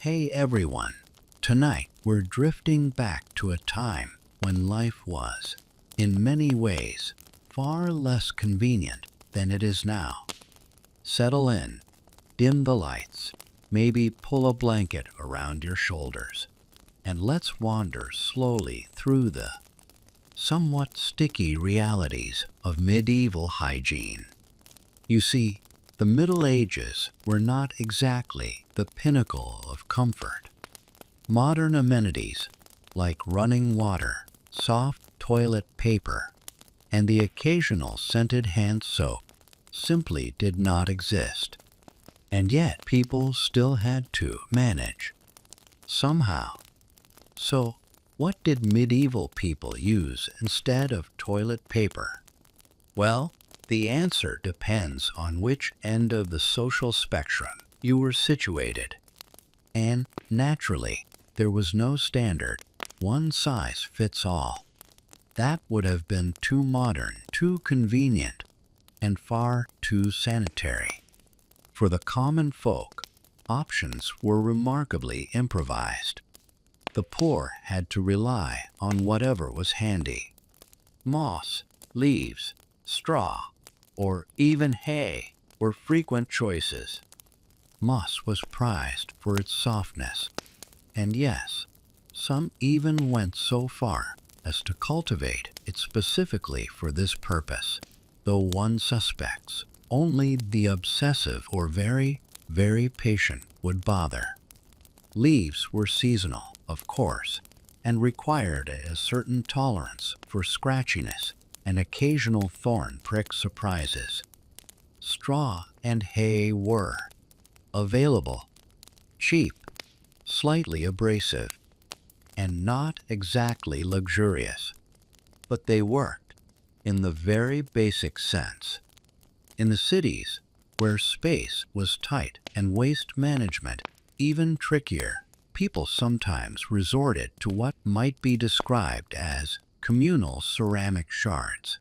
Hey everyone, tonight we're drifting back to a time when life was, in many ways, far less convenient than it is now. Settle in, dim the lights, maybe pull a blanket around your shoulders, and let's wander slowly through the somewhat sticky realities of medieval hygiene. You see, the Middle Ages were not exactly the pinnacle of comfort. Modern amenities like running water, soft toilet paper, and the occasional scented hand soap simply did not exist. And yet people still had to manage. Somehow. So, what did medieval people use instead of toilet paper? Well, the answer depends on which end of the social spectrum you were situated. And, naturally, there was no standard, one-size-fits-all. That would have been too modern, too convenient, and far too sanitary. For the common folk, options were remarkably improvised. The poor had to rely on whatever was handy. Moss, leaves, straw, or even hay were frequent choices. Moss was prized for its softness, and yes, some even went so far as to cultivate it specifically for this purpose, though one suspects only the obsessive or very, very patient would bother. Leaves were seasonal, of course, and required a certain tolerance for scratchiness and occasional thorn prick surprises. Straw and hay were available, cheap, slightly abrasive, and not exactly luxurious, but they worked in the very basic sense. In the cities, where space was tight and waste management even trickier, people sometimes resorted to what might be described as communal ceramic shards.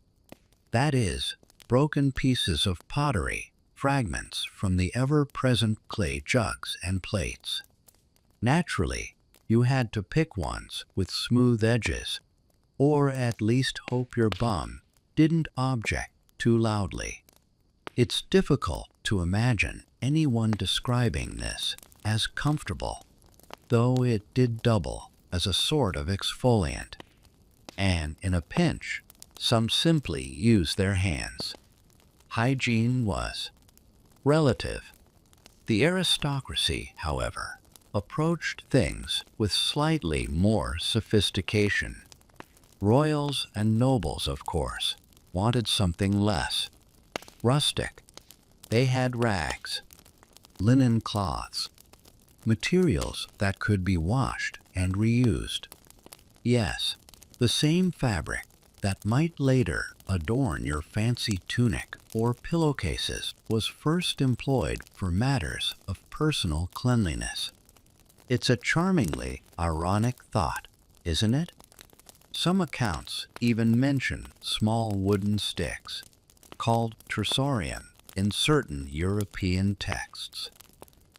That is, broken pieces of pottery, fragments from the ever-present clay jugs and plates. Naturally, you had to pick ones with smooth edges, or at least hope your bum didn't object too loudly. It's difficult to imagine anyone describing this as comfortable, though it did double as a sort of exfoliant. And in a pinch, some simply used their hands. Hygiene was relative. The aristocracy, however, approached things with slightly more sophistication. Royals and nobles, of course, wanted something less rustic. They had rags, linen cloths, materials that could be washed and reused. Yes, the same fabric that might later adorn your fancy tunic or pillowcases was first employed for matters of personal cleanliness. It's a charmingly ironic thought, isn't it? Some accounts even mention small wooden sticks, called tersorium in certain European texts.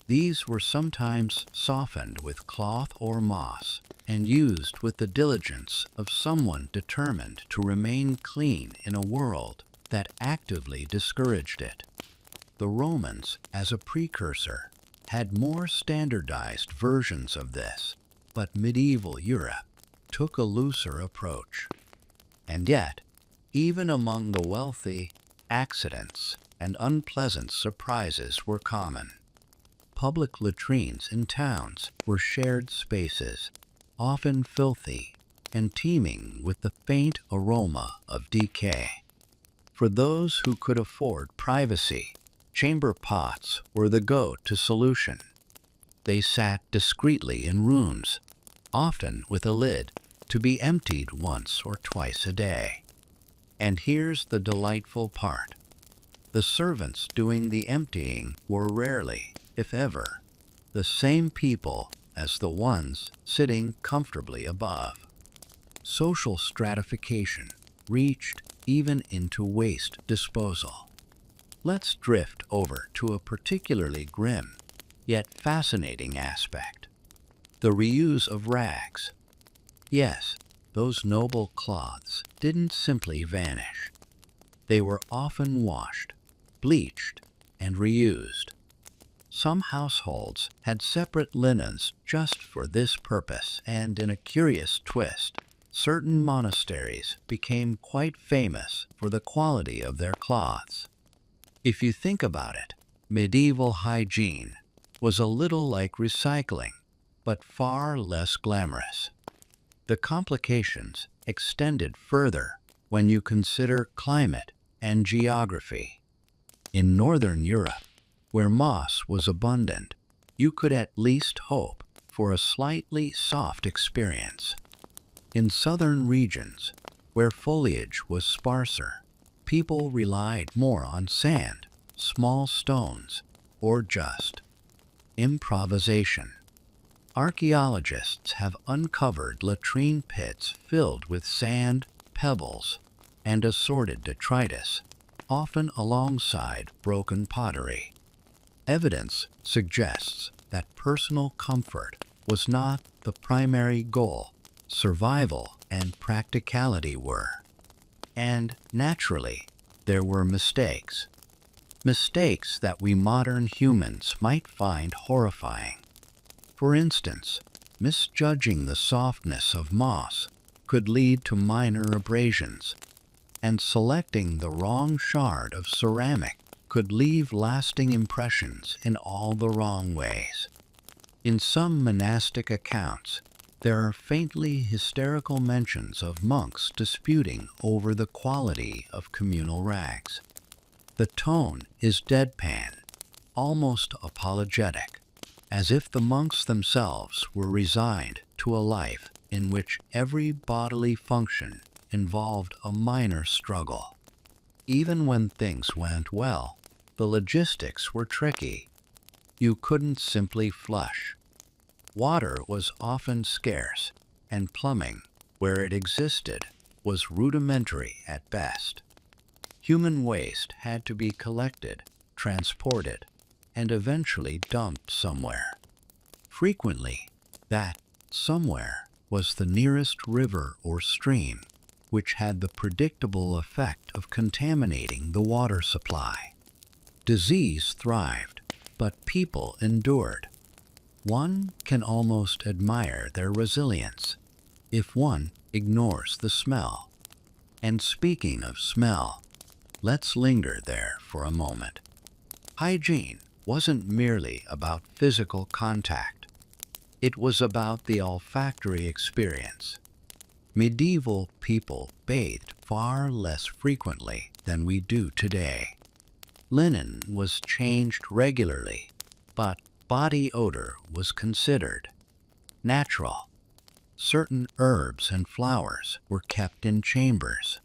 These were sometimes softened with cloth or moss and used with the diligence of someone determined to remain clean in a world that actively discouraged it. The Romans, as a precursor, had more standardized versions of this, but medieval Europe took a looser approach. And yet, even among the wealthy, accidents and unpleasant surprises were common. Public latrines in towns were shared spaces, often filthy and teeming with the faint aroma of decay. For those who could afford privacy, chamber pots were the go-to solution. They sat discreetly in rooms, often with a lid, to be emptied once or twice a day. And here's the delightful part. The servants doing the emptying were rarely, if ever, the same people as the ones sitting comfortably above. Social stratification reached even into waste disposal. Let's drift over to a particularly grim, yet fascinating aspect The reuse of rags. Yes, those noble cloths didn't simply vanish. They were often washed, bleached, and reused. Some households had separate linens just for this purpose, and in a curious twist, certain monasteries became quite famous for the quality of their cloths. If you think about it, medieval hygiene was a little like recycling, but far less glamorous. The complications extended further when you consider climate and geography. In Northern Europe, where moss was abundant, you could at least hope for a slightly soft experience. In southern regions, where foliage was sparser, people relied more on sand, small stones, or just improvisation. Archaeologists have uncovered latrine pits filled with sand, pebbles, and assorted detritus, often alongside broken pottery. Evidence suggests that personal comfort was not the primary goal. Survival and practicality were. And naturally, there were mistakes. Mistakes that we modern humans might find horrifying. For instance, misjudging the softness of moss could lead to minor abrasions, and selecting the wrong shard of ceramic could leave lasting impressions in all the wrong ways. In some monastic accounts, there are faintly hysterical mentions of monks disputing over the quality of communal rags. The tone is deadpan, almost apologetic, as if the monks themselves were resigned to a life in which every bodily function involved a minor struggle. Even when things went well, the logistics were tricky. You couldn't simply flush. Water was often scarce, and plumbing, where it existed, was rudimentary at best. Human waste had to be collected, transported, and eventually dumped somewhere. Frequently, that somewhere was the nearest river or stream, which had the predictable effect of contaminating the water supply. Disease thrived, but people endured. One can almost admire their resilience if one ignores the smell. And speaking of smell, let's linger there for a moment. Hygiene wasn't merely about physical contact. It was about the olfactory experience. Medieval people bathed far less frequently than we do today. Linen was changed regularly, but body odor was considered natural. Certain herbs and flowers were kept in chambers,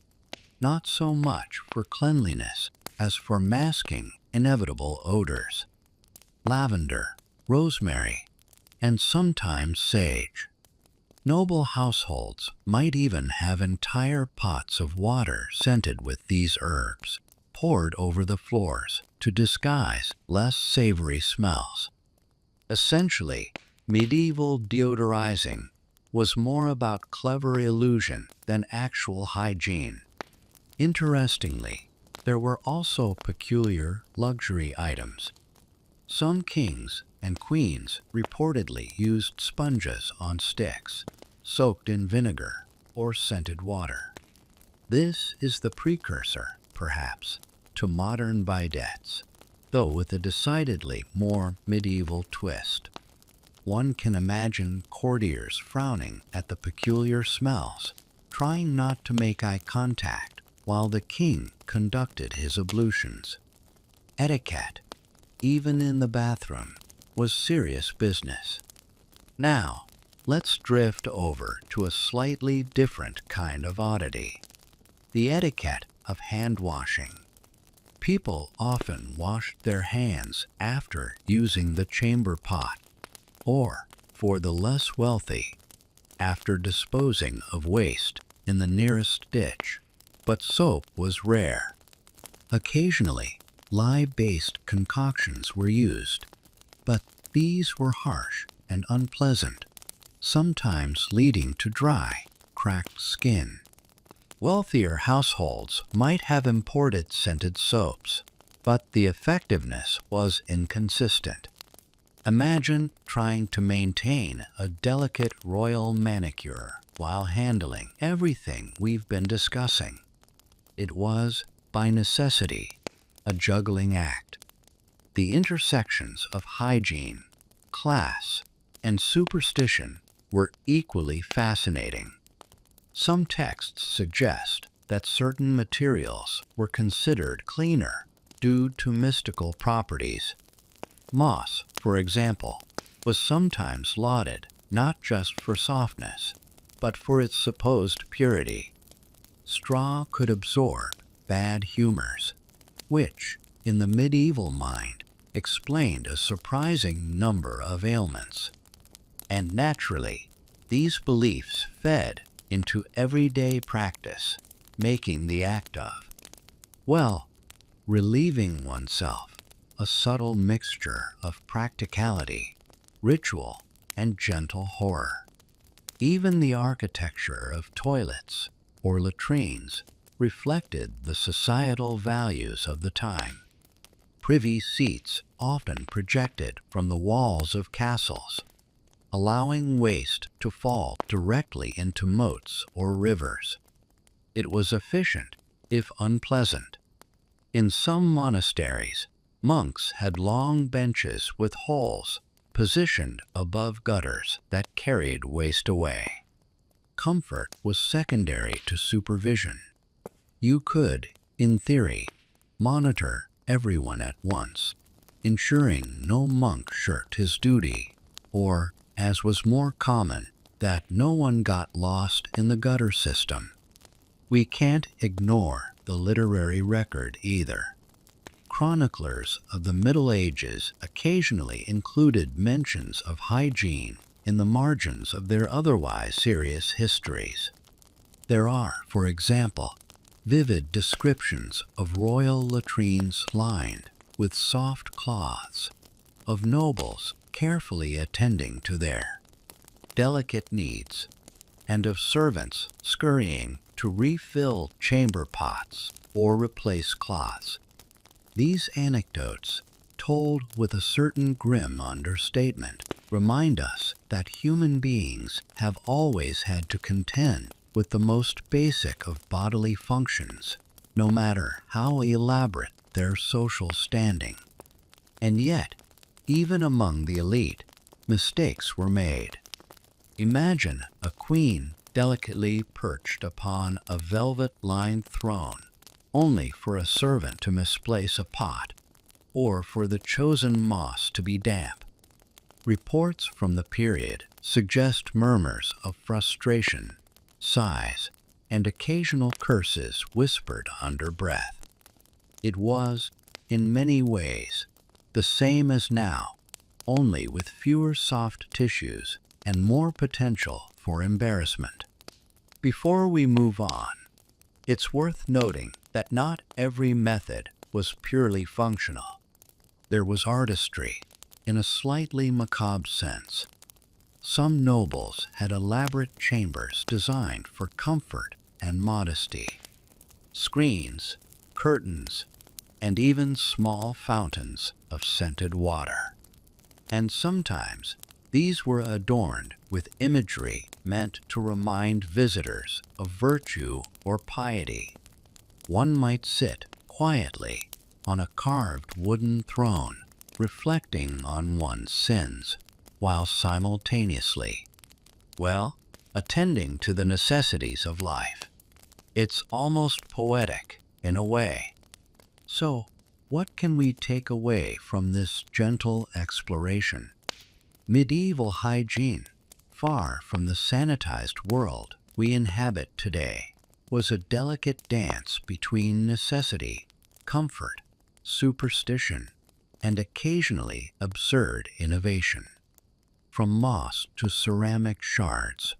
not so much for cleanliness as for masking inevitable odors. Lavender, rosemary, and sometimes sage. Noble households might even have entire pots of water scented with these herbs, poured over the floors to disguise less savory smells. Essentially, medieval deodorizing was more about clever illusion than actual hygiene. Interestingly, there were also peculiar luxury items. Some kings and queens reportedly used sponges on sticks, soaked in vinegar or scented water. This is the precursor, perhaps, to modern bidets, though with a decidedly more medieval twist. One can imagine courtiers frowning at the peculiar smells, trying not to make eye contact while the king conducted his ablutions. Etiquette, even in the bathroom, was serious business. Now, let's drift over to a slightly different kind of oddity: the etiquette of hand washing. People often washed their hands after using the chamber pot, or, for the less wealthy, after disposing of waste in the nearest ditch. But soap was rare. Occasionally, lye-based concoctions were used, but these were harsh and unpleasant, sometimes leading to dry, cracked skin. Wealthier households might have imported scented soaps, but the effectiveness was inconsistent. Imagine trying to maintain a delicate royal manicure while handling everything we've been discussing. It was, by necessity, a juggling act. The intersections of hygiene, class, and superstition were equally fascinating. Some texts suggest that certain materials were considered cleaner due to mystical properties. Moss, for example, was sometimes lauded not just for softness, but for its supposed purity. Straw could absorb bad humors, which, in the medieval mind, explained a surprising number of ailments. And naturally, these beliefs fed into everyday practice, making the act of, well, relieving oneself a subtle mixture of practicality, ritual, and gentle horror. Even the architecture of toilets or latrines reflected the societal values of the time. Privy seats often projected from the walls of castles, allowing waste to fall directly into moats or rivers. It was efficient, if unpleasant. In some monasteries, monks had long benches with holes positioned above gutters that carried waste away. Comfort was secondary to supervision. You could, in theory, monitor everyone at once, ensuring no monk shirked his duty, or, as was more common, that no one got lost in the gutter system. We can't ignore the literary record either. Chroniclers of the Middle Ages occasionally included mentions of hygiene in the margins of their otherwise serious histories. There are, for example, vivid descriptions of royal latrines lined with soft cloths, of nobles carefully attending to their delicate needs, and of servants scurrying to refill chamber pots or replace cloths. These anecdotes, told with a certain grim understatement, remind us that human beings have always had to contend with the most basic of bodily functions, no matter how elaborate their social standing. And yet, even among the elite, mistakes were made. Imagine a queen delicately perched upon a velvet-lined throne, only for a servant to misplace a pot, or for the chosen moss to be damp. Reports from the period suggest murmurs of frustration, sighs, and occasional curses whispered under breath. It was, in many ways, the same as now, only with fewer soft tissues and more potential for embarrassment. Before we move on, it's worth noting that not every method was purely functional. There was artistry, in a slightly macabre sense. Some nobles had elaborate chambers designed for comfort and modesty. Screens, curtains, and even small fountains of scented water. And sometimes these were adorned with imagery meant to remind visitors of virtue or piety. One might sit quietly on a carved wooden throne, reflecting on one's sins, while simultaneously, well, attending to the necessities of life. It's almost poetic, in a way. So, what can we take away from this gentle exploration? Medieval hygiene, far from the sanitized world we inhabit today, was a delicate dance between necessity, comfort, superstition, and occasionally absurd innovation. From moss to ceramic shards,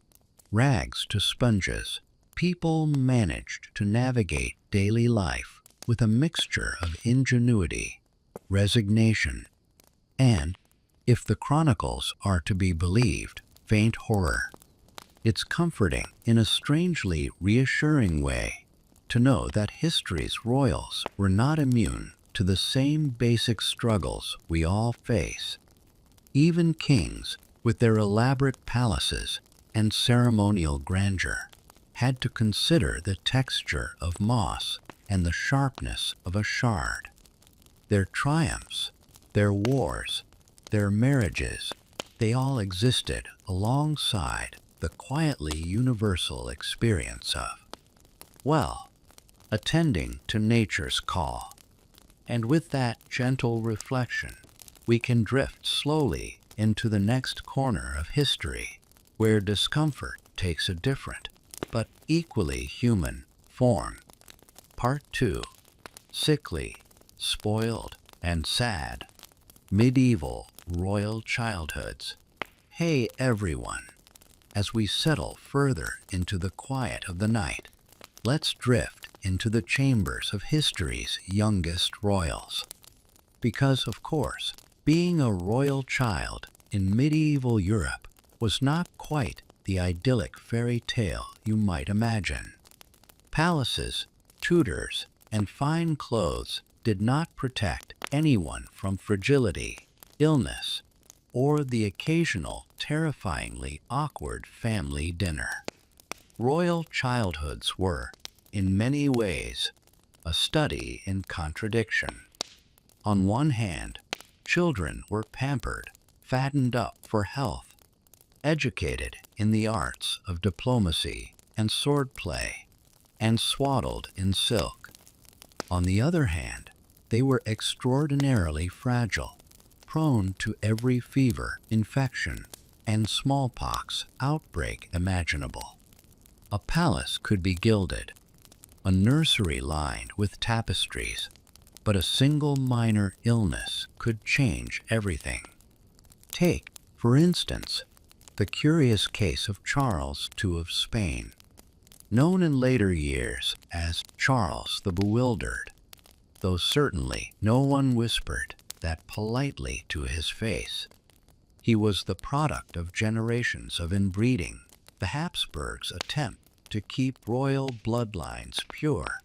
rags to sponges, people managed to navigate daily life with a mixture of ingenuity, resignation, and, if the chronicles are to be believed, faint horror. It's comforting in a strangely reassuring way to know that history's royals were not immune to the same basic struggles we all face. Even kings, with their elaborate palaces and ceremonial grandeur, had to consider the texture of moss and the sharpness of a shard. Their triumphs, their wars, their marriages, they all existed alongside the quietly universal experience of, well, attending to nature's call. And with that gentle reflection, we can drift slowly into the next corner of history, where discomfort takes a different, but equally human, form. Part 2. Sickly, spoiled, and sad. Medieval royal childhoods. Hey everyone! As we settle further into the quiet of the night, let's drift into the chambers of history's youngest royals. Because, of course, being a royal child in medieval Europe was not quite the idyllic fairy tale you might imagine. Palaces, tutors, and fine clothes did not protect anyone from fragility, illness, or the occasional terrifyingly awkward family dinner. Royal childhoods were, in many ways, a study in contradiction. On one hand, children were pampered, fattened up for health, educated in the arts of diplomacy and swordplay, and swaddled in silk. On the other hand, they were extraordinarily fragile, prone to every fever, infection, and smallpox outbreak imaginable. A palace could be gilded, a nursery lined with tapestries, but a single minor illness could change everything. Take, for instance, the curious case of Charles II of Spain, known in later years as Charles the Bewildered, though certainly no one whispered that politely to his face. He was the product of generations of inbreeding, the Habsburgs' attempt to keep royal bloodlines pure,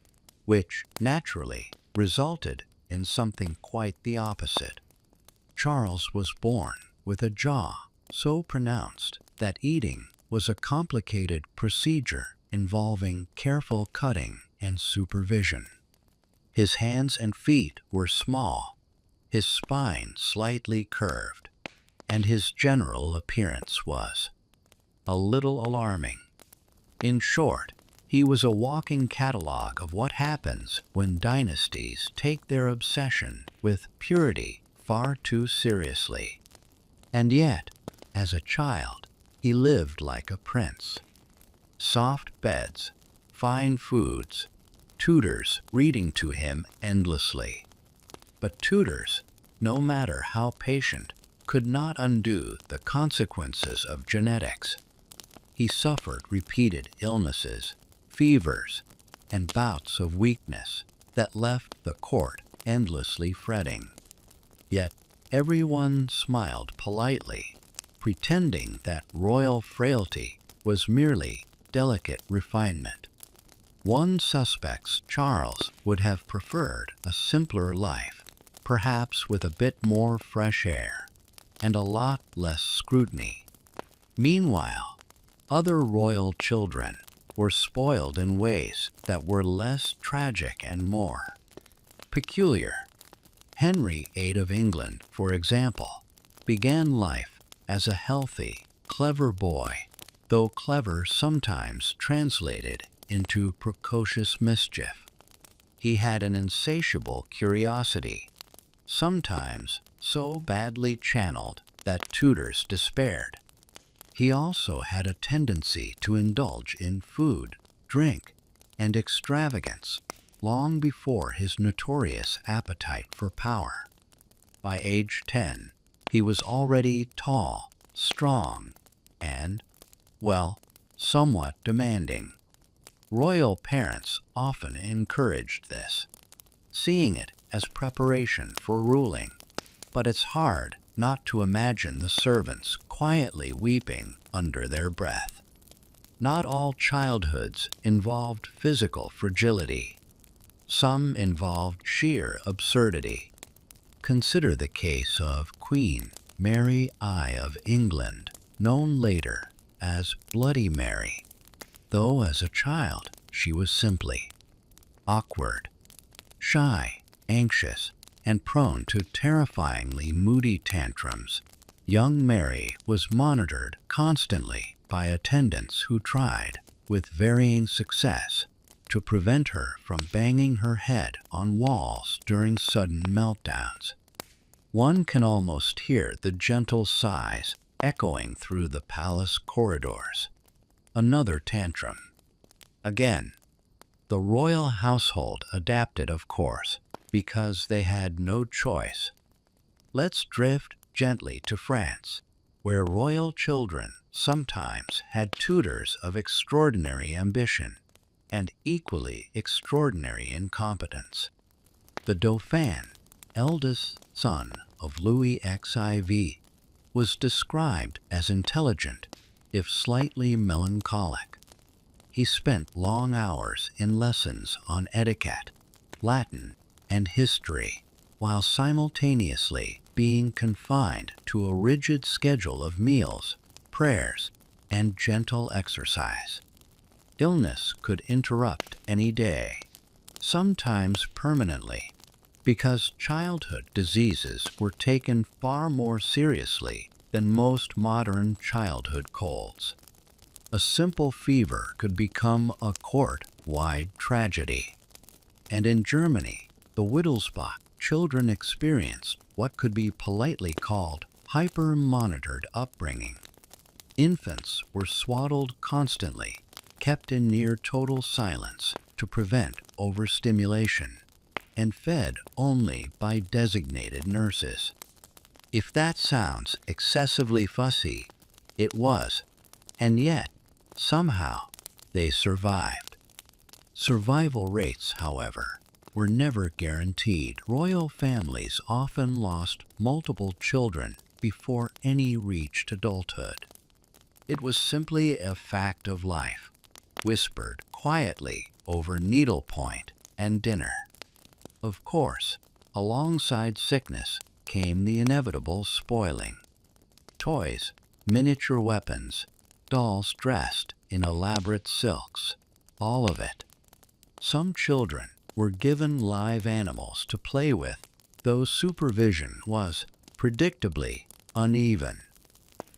which naturally resulted in something quite the opposite. Charles was born with a jaw so pronounced that eating was a complicated procedure involving careful cutting and supervision. His hands and feet were small, his spine slightly curved, and his general appearance was a little alarming. In short, he was a walking catalog of what happens when dynasties take their obsession with purity far too seriously. And yet, as a child, he lived like a prince. Soft beds, fine foods, tutors reading to him endlessly. But tutors, no matter how patient, could not undo the consequences of genetics. He suffered repeated illnesses, fevers, and bouts of weakness that left the court endlessly fretting. Yet everyone smiled politely, pretending that royal frailty was merely delicate refinement. One suspects Charles would have preferred a simpler life, perhaps with a bit more fresh air and a lot less scrutiny. Meanwhile, other royal children were spoiled in ways that were less tragic and more peculiar. Henry VIII of England, for example, began life as a healthy, clever boy, though clever sometimes translated into precocious mischief. He had an insatiable curiosity, sometimes so badly channeled that tutors despaired. He also had a tendency to indulge in food, drink, and extravagance long before his notorious appetite for power. By age 10, he was already tall, strong, and, well, somewhat demanding. Royal parents often encouraged this, seeing it as preparation for ruling, but it's hard not to imagine the servants quietly weeping under their breath. Not all childhoods involved physical fragility. Some involved sheer absurdity. Consider the case of Queen Mary I of England, known later as Bloody Mary, though as a child she was simply awkward, shy, anxious, and prone to terrifyingly moody tantrums. Young Mary was monitored constantly by attendants who tried, with varying success, to prevent her from banging her head on walls during sudden meltdowns. One can almost hear the gentle sighs echoing through the palace corridors. Another tantrum. Again, the royal household adapted, of course, because they had no choice. Let's drift gently to France, where royal children sometimes had tutors of extraordinary ambition and equally extraordinary incompetence. The Dauphin, eldest son of Louis XIV, was described as intelligent, if slightly melancholic. He spent long hours in lessons on etiquette, Latin, and history, while simultaneously being confined to a rigid schedule of meals, prayers, and gentle exercise. Illness could interrupt any day, sometimes permanently, because childhood diseases were taken far more seriously than most modern childhood colds. A simple fever could become a court-wide tragedy. And in Germany, the Wittelsbach children experienced what could be politely called hyper-monitored upbringing. Infants were swaddled constantly, kept in near total silence to prevent overstimulation, and fed only by designated nurses. If that sounds excessively fussy, it was, and yet, somehow, they survived. Survival rates, however, were never guaranteed. Royal families often lost multiple children before any reached adulthood. It was simply a fact of life, whispered quietly over needlepoint and dinner. Of course, alongside sickness came the inevitable spoiling. Toys, miniature weapons, dolls dressed in elaborate silks, all of it. Some children were given live animals to play with, though supervision was, predictably, uneven.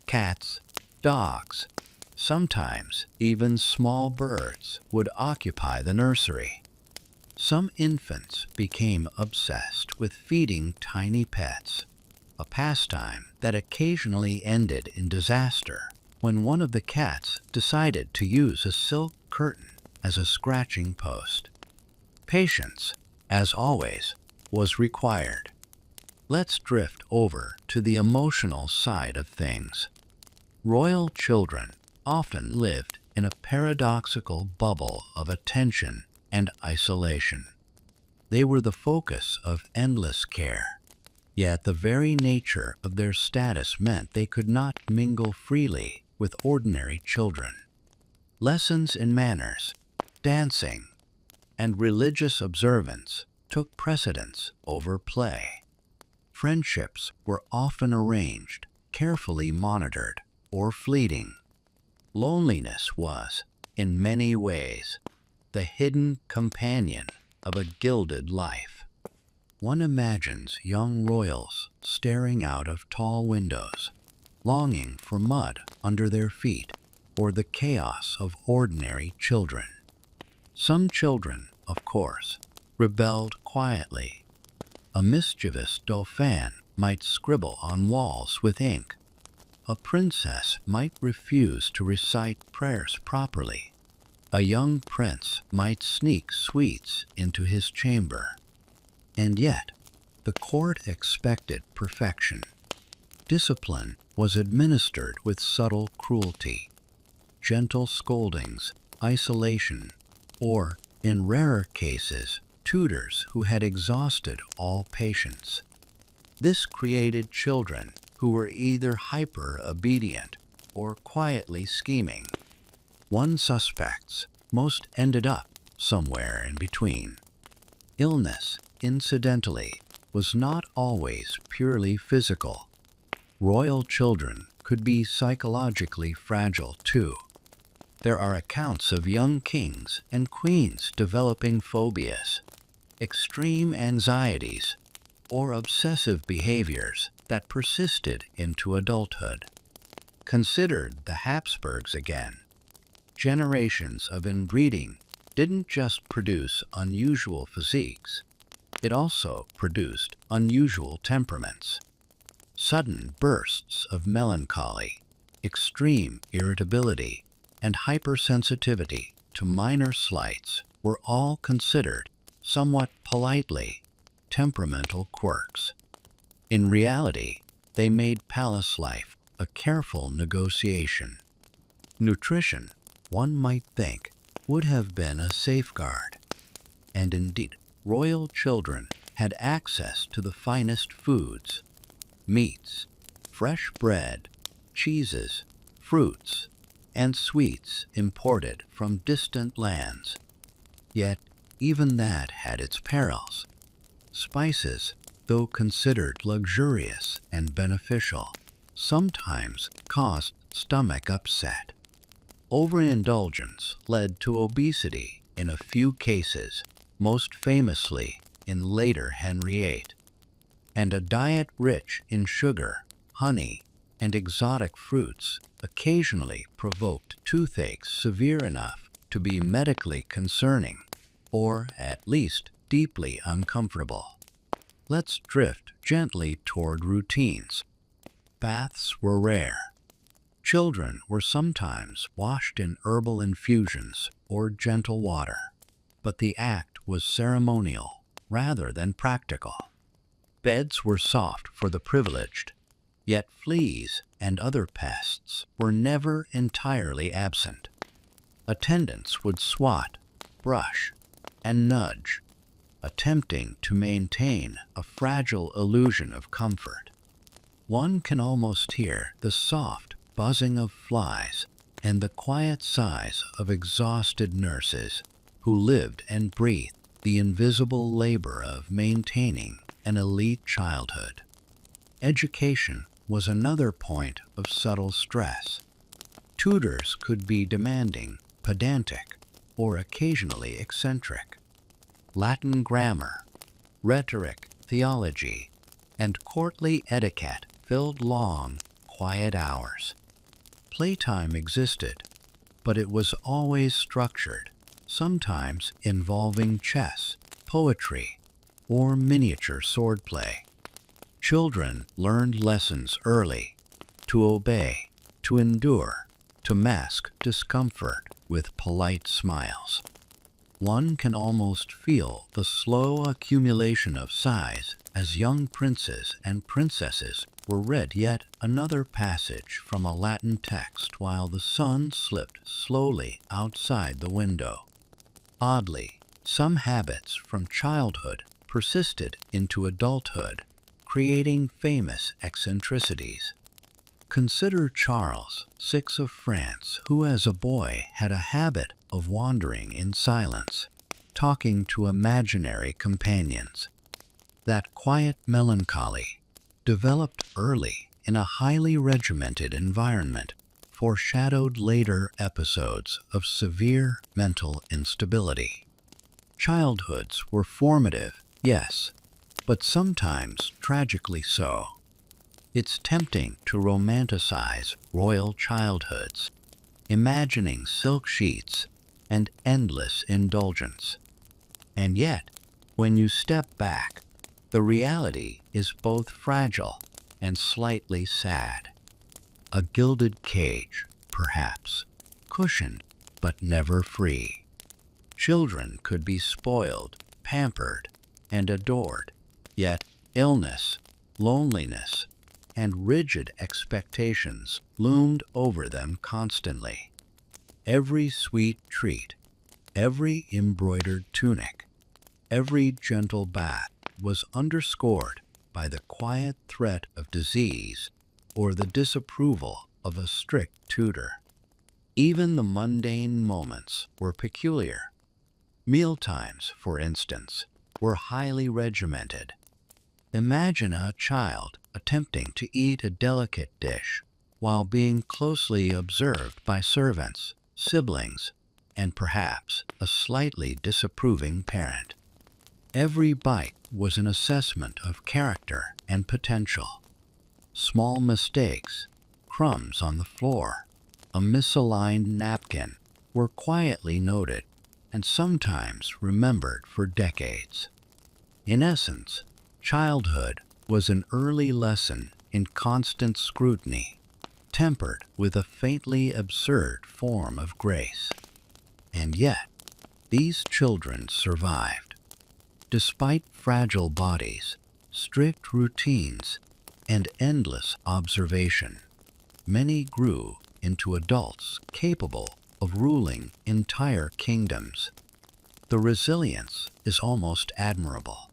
Cats, dogs, sometimes even small birds would occupy the nursery. Some infants became obsessed with feeding tiny pets, a pastime that occasionally ended in disaster when one of the cats decided to use a silk curtain as a scratching post. Patience, as always, was required. Let's drift over to the emotional side of things. Royal children often lived in a paradoxical bubble of attention and isolation. They were the focus of endless care, yet the very nature of their status meant they could not mingle freely with ordinary children. Lessons in manners, dancing, and religious observance took precedence over play. Friendships were often arranged, carefully monitored, or fleeting. Loneliness was, in many ways, the hidden companion of a gilded life. One imagines young royals staring out of tall windows, longing for mud under their feet or the chaos of ordinary children. Some children, of course, rebelled quietly. A mischievous dauphin might scribble on walls with ink. A princess might refuse to recite prayers properly. A young prince might sneak sweets into his chamber. And yet, the court expected perfection. Discipline was administered with subtle cruelty, gentle scoldings, isolation, or, in rarer cases, tutors who had exhausted all patience. This created children who were either hyper-obedient or quietly scheming. One suspects, most ended up somewhere in between. Illness, incidentally, was not always purely physical. Royal children could be psychologically fragile too. There are accounts of young kings and queens developing phobias, extreme anxieties, or obsessive behaviors that persisted into adulthood. Consider the Habsburgs again. Generations of inbreeding didn't just produce unusual physiques, it also produced unusual temperaments. Sudden bursts of melancholy, extreme irritability, and hypersensitivity to minor slights were all considered, somewhat politely, temperamental quirks. In reality, they made palace life a careful negotiation. Nutrition, one might think, would have been a safeguard. And indeed, royal children had access to the finest foods, meats, fresh bread, cheeses, fruits, and sweets imported from distant lands. Yet, even that had its perils. Spices, though considered luxurious and beneficial, sometimes caused stomach upset. Overindulgence led to obesity in a few cases, most famously in later Henry VIII. And a diet rich in sugar, honey, and exotic fruits occasionally provoked toothaches severe enough to be medically concerning, or at least deeply uncomfortable. Let's drift gently toward routines. Baths were rare. Children were sometimes washed in herbal infusions or gentle water, but the act was ceremonial rather than practical. Beds were soft for the privileged, yet fleas and other pests were never entirely absent. Attendants would swat, brush, and nudge, attempting to maintain a fragile illusion of comfort. One can almost hear the soft buzzing of flies and the quiet sighs of exhausted nurses who lived and breathed the invisible labor of maintaining an elite childhood. Education was another point of subtle stress. Tutors could be demanding, pedantic, or occasionally eccentric. Latin grammar, rhetoric, theology, and courtly etiquette filled long, quiet hours. Playtime existed, but it was always structured, sometimes involving chess, poetry, or miniature swordplay. Children learned lessons early: to obey, to endure, to mask discomfort with polite smiles. One can almost feel the slow accumulation of sighs as young princes and princesses were read yet another passage from a Latin text while the sun slipped slowly outside the window. Oddly, some habits from childhood persisted into adulthood, creating famous eccentricities. Consider Charles VI of France, who as a boy had a habit of wandering in silence, talking to imaginary companions. That quiet melancholy, developed early in a highly regimented environment, foreshadowed later episodes of severe mental instability. Childhoods were formative, yes, but sometimes tragically so. It's tempting to romanticize royal childhoods, imagining silk sheets and endless indulgence. And yet, when you step back, the reality is both fragile and slightly sad. A gilded cage, perhaps, cushioned but never free. Children could be spoiled, pampered, and adored, yet illness, loneliness, and rigid expectations loomed over them constantly. Every sweet treat, every embroidered tunic, every gentle bath was underscored by the quiet threat of disease or the disapproval of a strict tutor. Even the mundane moments were peculiar. Mealtimes, for instance, were highly regimented. Imagine a child attempting to eat a delicate dish while being closely observed by servants, siblings, and perhaps a slightly disapproving parent. Every bite was an assessment of character and potential. Small mistakes, crumbs on the floor, a misaligned napkin were quietly noted and sometimes remembered for decades. In essence, childhood was an early lesson in constant scrutiny, tempered with a faintly absurd form of grace. And yet, these children survived. Despite fragile bodies, strict routines, and endless observation, many grew into adults capable of ruling entire kingdoms. The resilience is almost admirable.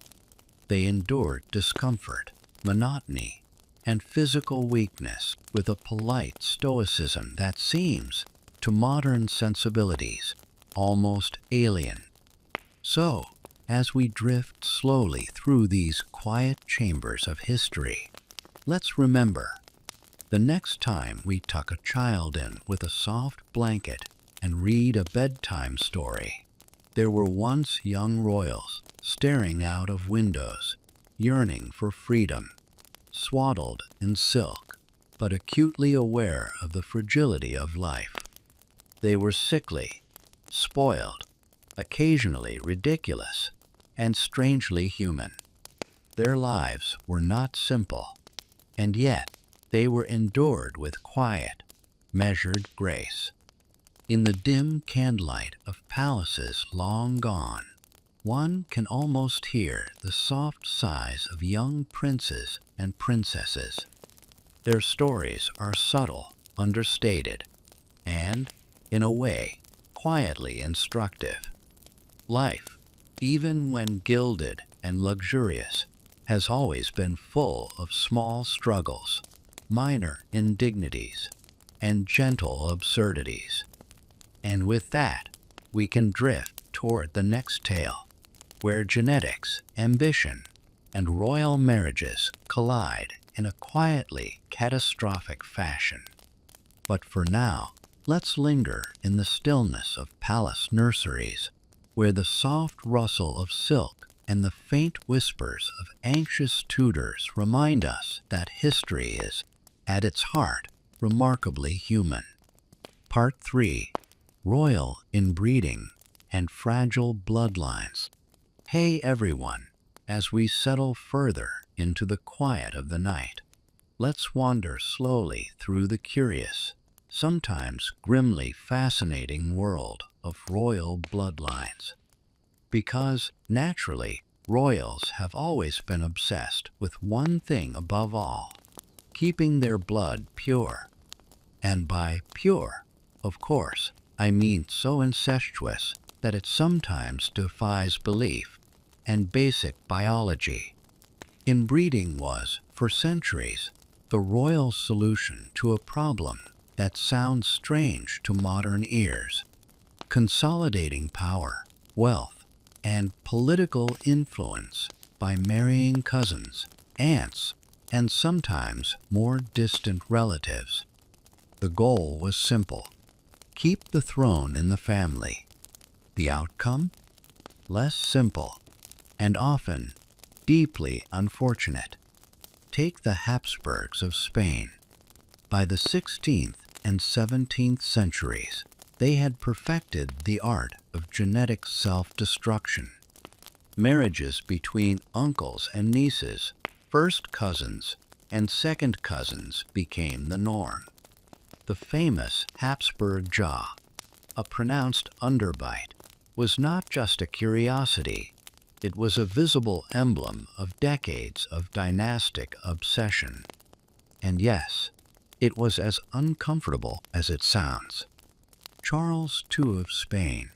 They endured discomfort, monotony, and physical weakness with a polite stoicism that seems, to modern sensibilities, almost alien. So, as we drift slowly through these quiet chambers of history, let's remember, the next time we tuck a child in with a soft blanket and read a bedtime story, there were once young royals staring out of windows, yearning for freedom, swaddled in silk, but acutely aware of the fragility of life. They were sickly, spoiled, occasionally ridiculous, and strangely human. Their lives were not simple, and yet they were endured with quiet, measured grace. In the dim candlelight of palaces long gone, one can almost hear the soft sighs of young princes and princesses. Their stories are subtle, understated, and, in a way, quietly instructive. Life, even when gilded and luxurious, has always been full of small struggles, minor indignities, and gentle absurdities. And with that, we can drift toward the next tale, where genetics, ambition, and royal marriages collide in a quietly catastrophic fashion. But for now, let's linger in the stillness of palace nurseries, where the soft rustle of silk and the faint whispers of anxious tutors remind us that history is, at its heart, remarkably human. Part 3. Royal Inbreeding and Fragile Bloodlines. Hey everyone, as we settle further into the quiet of the night, let's wander slowly through the curious, sometimes grimly fascinating world of royal bloodlines. Because, naturally, royals have always been obsessed with one thing above all, keeping their blood pure. And by pure, of course, I mean so incestuous that it sometimes defies belief and basic biology. Inbreeding was, for centuries, the royal solution to a problem that sounds strange to modern ears: consolidating power, wealth, and political influence by marrying cousins, aunts, and sometimes more distant relatives. The goal was simple: keep the throne in the family. The outcome? Less simple, and often deeply unfortunate. Take the Habsburgs of Spain. By the 16th and 17th centuries, they had perfected the art of genetic self-destruction. Marriages between uncles and nieces, first cousins, and second cousins became the norm. The famous Habsburg jaw, a pronounced underbite, was not just a curiosity. It was a visible emblem of decades of dynastic obsession. And yes, it was as uncomfortable as it sounds. Charles II of Spain,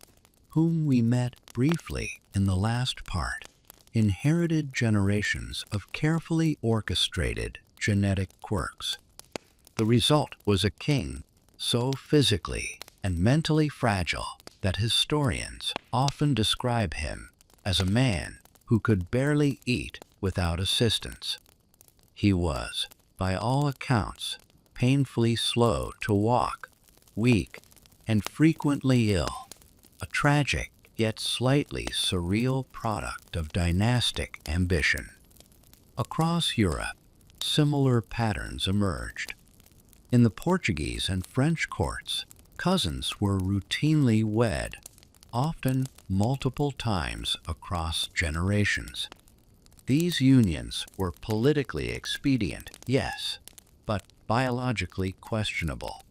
whom we met briefly in the last part, inherited generations of carefully orchestrated genetic quirks. The result was a king so physically and mentally fragile that historians often describe him as a man who could barely eat without assistance. He was, by all accounts, painfully slow to walk, weak, and frequently ill, a tragic yet slightly surreal product of dynastic ambition. Across Europe, similar patterns emerged. In the Portuguese and French courts, cousins were routinely wed, often multiple times across generations. These unions were politically expedient, yes, but biologically questionable.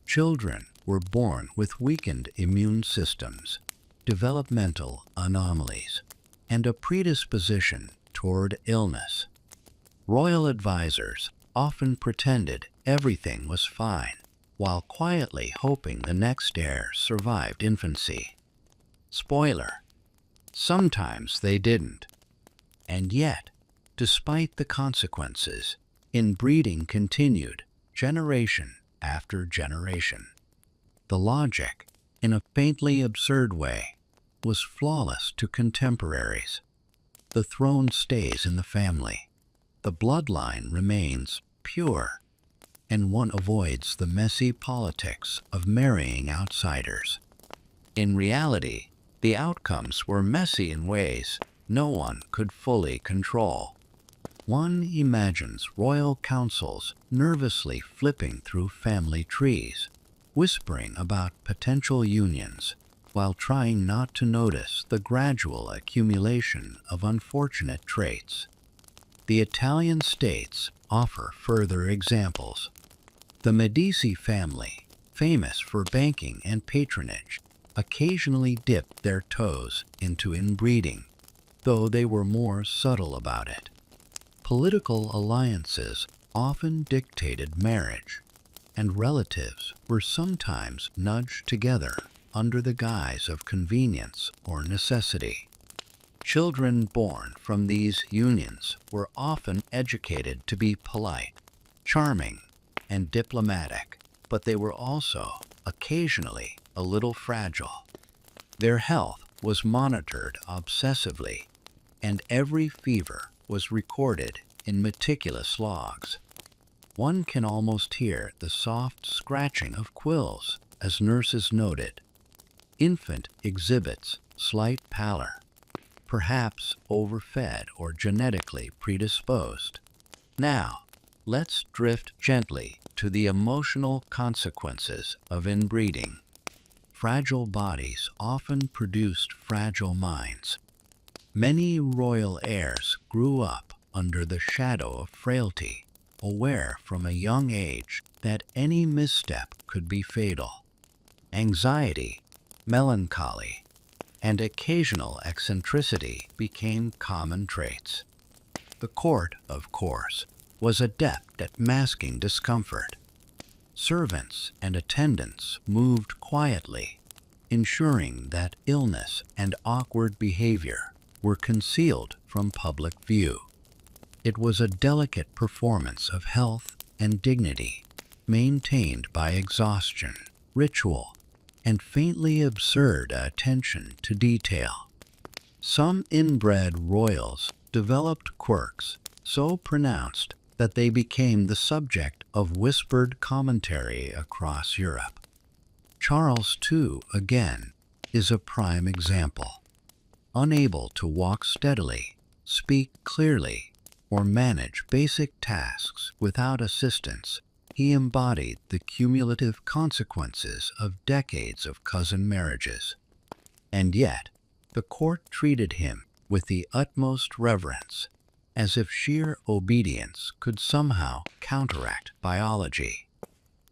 Children were born with weakened immune systems, developmental anomalies, and a predisposition toward illness. Royal advisors often pretended everything was fine, while quietly hoping the next heir survived infancy. Spoiler: sometimes they didn't. And yet, despite the consequences, inbreeding continued generation after generation. The logic, in a faintly absurd way, was flawless to contemporaries. The throne stays in the family, the bloodline remains pure, and one avoids the messy politics of marrying outsiders. In reality, the outcomes were messy in ways no one could fully control. One imagines royal councils nervously flipping through family trees, whispering about potential unions, while trying not to notice the gradual accumulation of unfortunate traits. The Italian states offer further examples. The Medici family, famous for banking and patronage, occasionally dipped their toes into inbreeding, though they were more subtle about it. Political alliances often dictated marriage, and relatives were sometimes nudged together under the guise of convenience or necessity. Children born from these unions were often educated to be polite, charming, and diplomatic, but they were also, occasionally, a little fragile. Their health was monitored obsessively, and every fever was recorded in meticulous logs. One can almost hear the soft scratching of quills as nurses noted. Infant exhibits slight pallor, perhaps overfed or genetically predisposed. Now, let's drift gently to the emotional consequences of inbreeding. Fragile bodies often produced fragile minds. Many royal heirs grew up under the shadow of frailty, aware from a young age that any misstep could be fatal. Anxiety, melancholy, and occasional eccentricity became common traits. The court, of course, was adept at masking discomfort. Servants and attendants moved quietly, ensuring that illness and awkward behavior were concealed from public view. It was a delicate performance of health and dignity, maintained by exhaustion, ritual, and faintly absurd attention to detail. Some inbred royals developed quirks so pronounced that they became the subject of whispered commentary across Europe. Charles, too, again, is a prime example. Unable to walk steadily, speak clearly, or manage basic tasks without assistance, he embodied the cumulative consequences of decades of cousin marriages. And yet, the court treated him with the utmost reverence, as if sheer obedience could somehow counteract biology.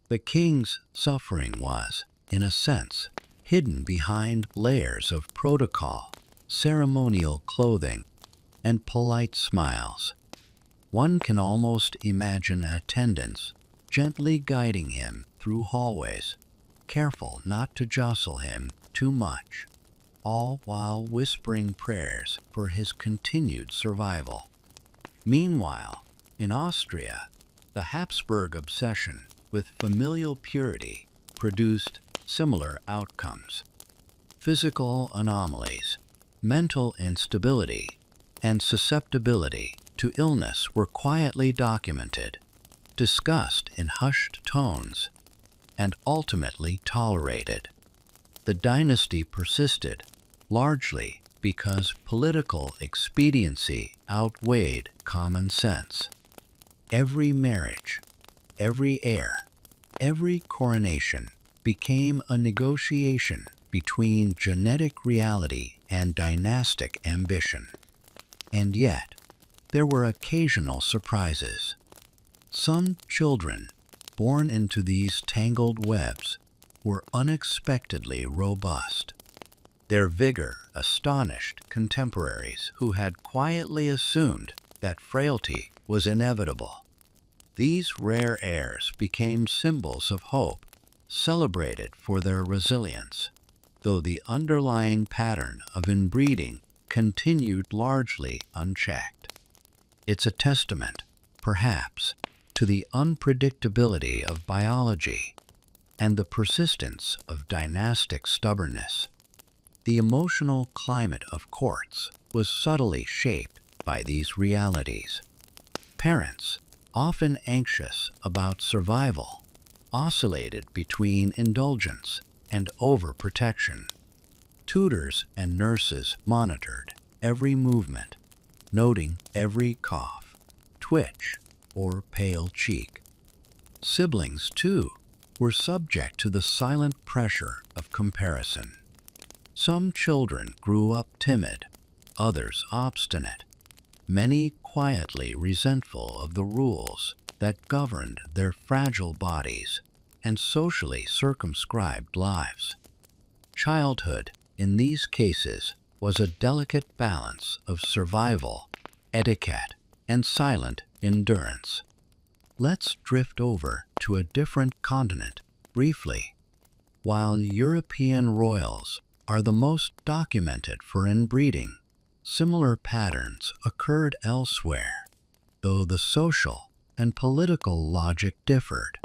The king's suffering was, in a sense, hidden behind layers of protocol, ceremonial clothing, and polite smiles. One can almost imagine attendants gently guiding him through hallways, careful not to jostle him too much, all while whispering prayers for his continued survival. Meanwhile, in Austria, The Habsburg obsession with familial purity produced similar outcomes. Physical anomalies, mental instability, and susceptibility to illness were quietly documented, discussed in hushed tones, and ultimately tolerated. The dynasty persisted, largely because political expediency outweighed common sense. Every marriage, every heir, every coronation became a negotiation between genetic reality and dynastic ambition. And yet, there were occasional surprises. Some children, born into these tangled webs, were unexpectedly robust. Their vigor astonished contemporaries who had quietly assumed that frailty was inevitable. These rare heirs became symbols of hope, celebrated for their resilience, though the underlying pattern of inbreeding continued largely unchecked. It's a testament, perhaps, to the unpredictability of biology and the persistence of dynastic stubbornness. The emotional climate of courts was subtly shaped by these realities. Parents, often anxious about survival, oscillated between indulgence and overprotection. Tutors and nurses monitored every movement, noting every cough, twitch, or pale cheek. Siblings, too, were subject to the silent pressure of comparison. Some children grew up timid, others obstinate, many quietly resentful of the rules that governed their fragile bodies and socially circumscribed lives. Childhood, in these cases, was a delicate balance of survival, etiquette, and silent endurance. Let's drift over to a different continent briefly. While European royals are the most documented for inbreeding, similar patterns occurred elsewhere, though the social and political logic differed.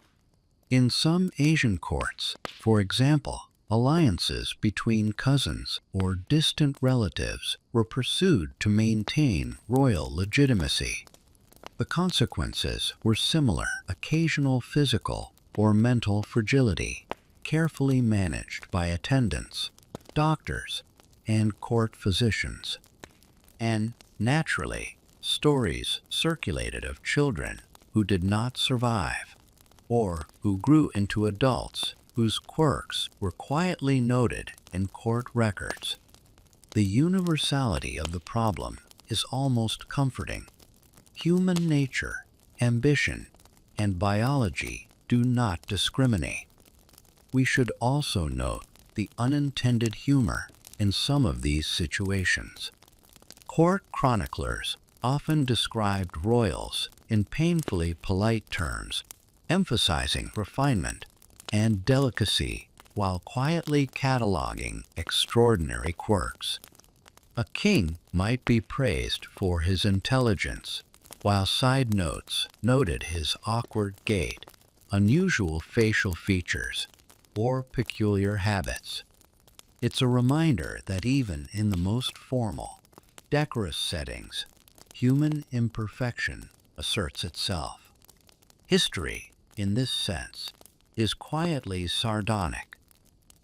In some Asian courts, for example, alliances between cousins or distant relatives were pursued to maintain royal legitimacy. The consequences were similar: occasional physical or mental fragility, carefully managed by attendants, doctors, and court physicians. And, naturally, stories circulated of children who did not survive, or who grew into adults whose quirks were quietly noted in court records. The universality of the problem is almost comforting. Human nature, ambition, and biology do not discriminate. We should also note the unintended humor in some of these situations. Court chroniclers often described royals in painfully polite terms, emphasizing refinement and delicacy while quietly cataloging extraordinary quirks. A king might be praised for his intelligence, while side notes noted his awkward gait, unusual facial features, or peculiar habits. It's a reminder that even in the most formal, decorous settings, human imperfection asserts itself. History, in this sense, is quietly sardonic.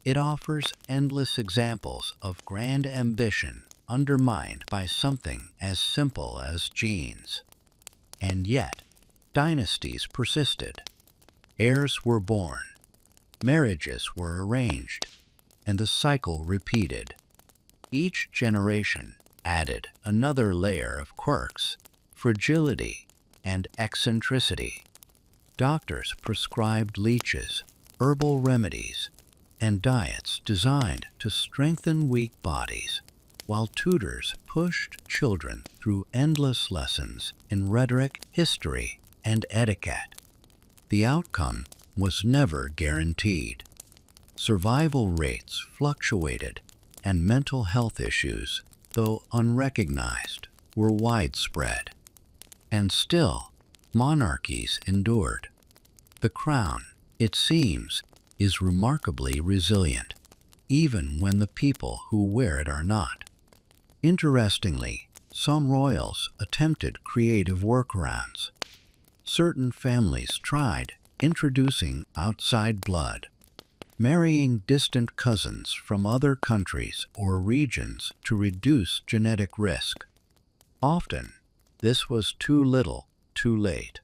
It offers endless examples of grand ambition undermined by something as simple as genes. And yet, dynasties persisted. Heirs were born, marriages were arranged, and the cycle repeated. Each generation added another layer of quirks, fragility, and eccentricity. Doctors prescribed leeches, herbal remedies, and diets designed to strengthen weak bodies, while tutors pushed children through endless lessons in rhetoric, history, and etiquette. The outcome was never guaranteed. Survival rates fluctuated, and mental health issues, though unrecognized, were widespread. And still, monarchies endured. The crown, it seems, is remarkably resilient, even when the people who wear it are not. Interestingly, some royals attempted creative workarounds. Certain families tried introducing outside blood, marrying distant cousins from other countries or regions to reduce genetic risk. Often, this was too little, too late.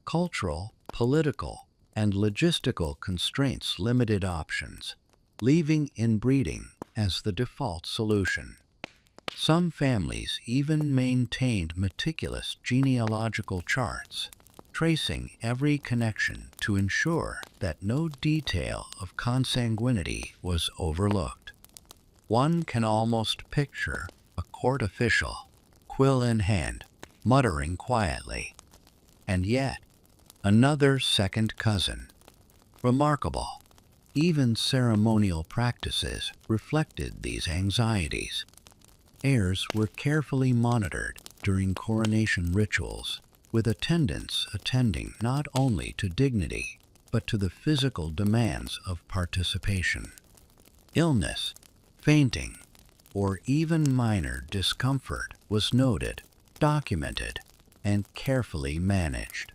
Cultural, political, and logistical constraints limited options, leaving inbreeding as the default solution. Some families even maintained meticulous genealogical charts, tracing every connection to ensure that no detail of consanguinity was overlooked. One can almost picture a court official, quill in hand, muttering quietly, "And yet, another second cousin." Remarkable. Even ceremonial practices reflected these anxieties. Heirs were carefully monitored during coronation rituals, with attendants attending not only to dignity, but to the physical demands of participation. Illness, fainting, or even minor discomfort was noted, documented, and carefully managed.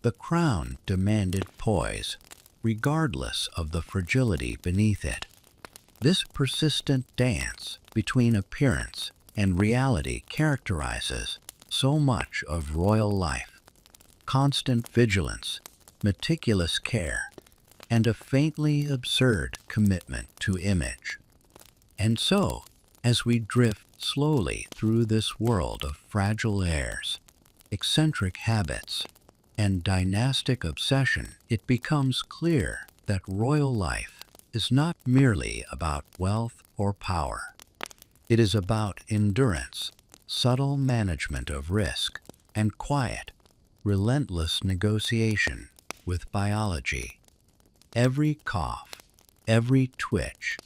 The crown demanded poise, regardless of the fragility beneath it. This persistent dance between appearance and reality characterizes so much of royal life: constant vigilance, meticulous care, and a faintly absurd commitment to image. And so, as we drift slowly through this world of fragile heirs, eccentric habits, and dynastic obsession, it becomes clear that royal life is not merely about wealth or power. It is about endurance, subtle management of risk, and quiet, relentless negotiation with biology. Every cough, every twitch,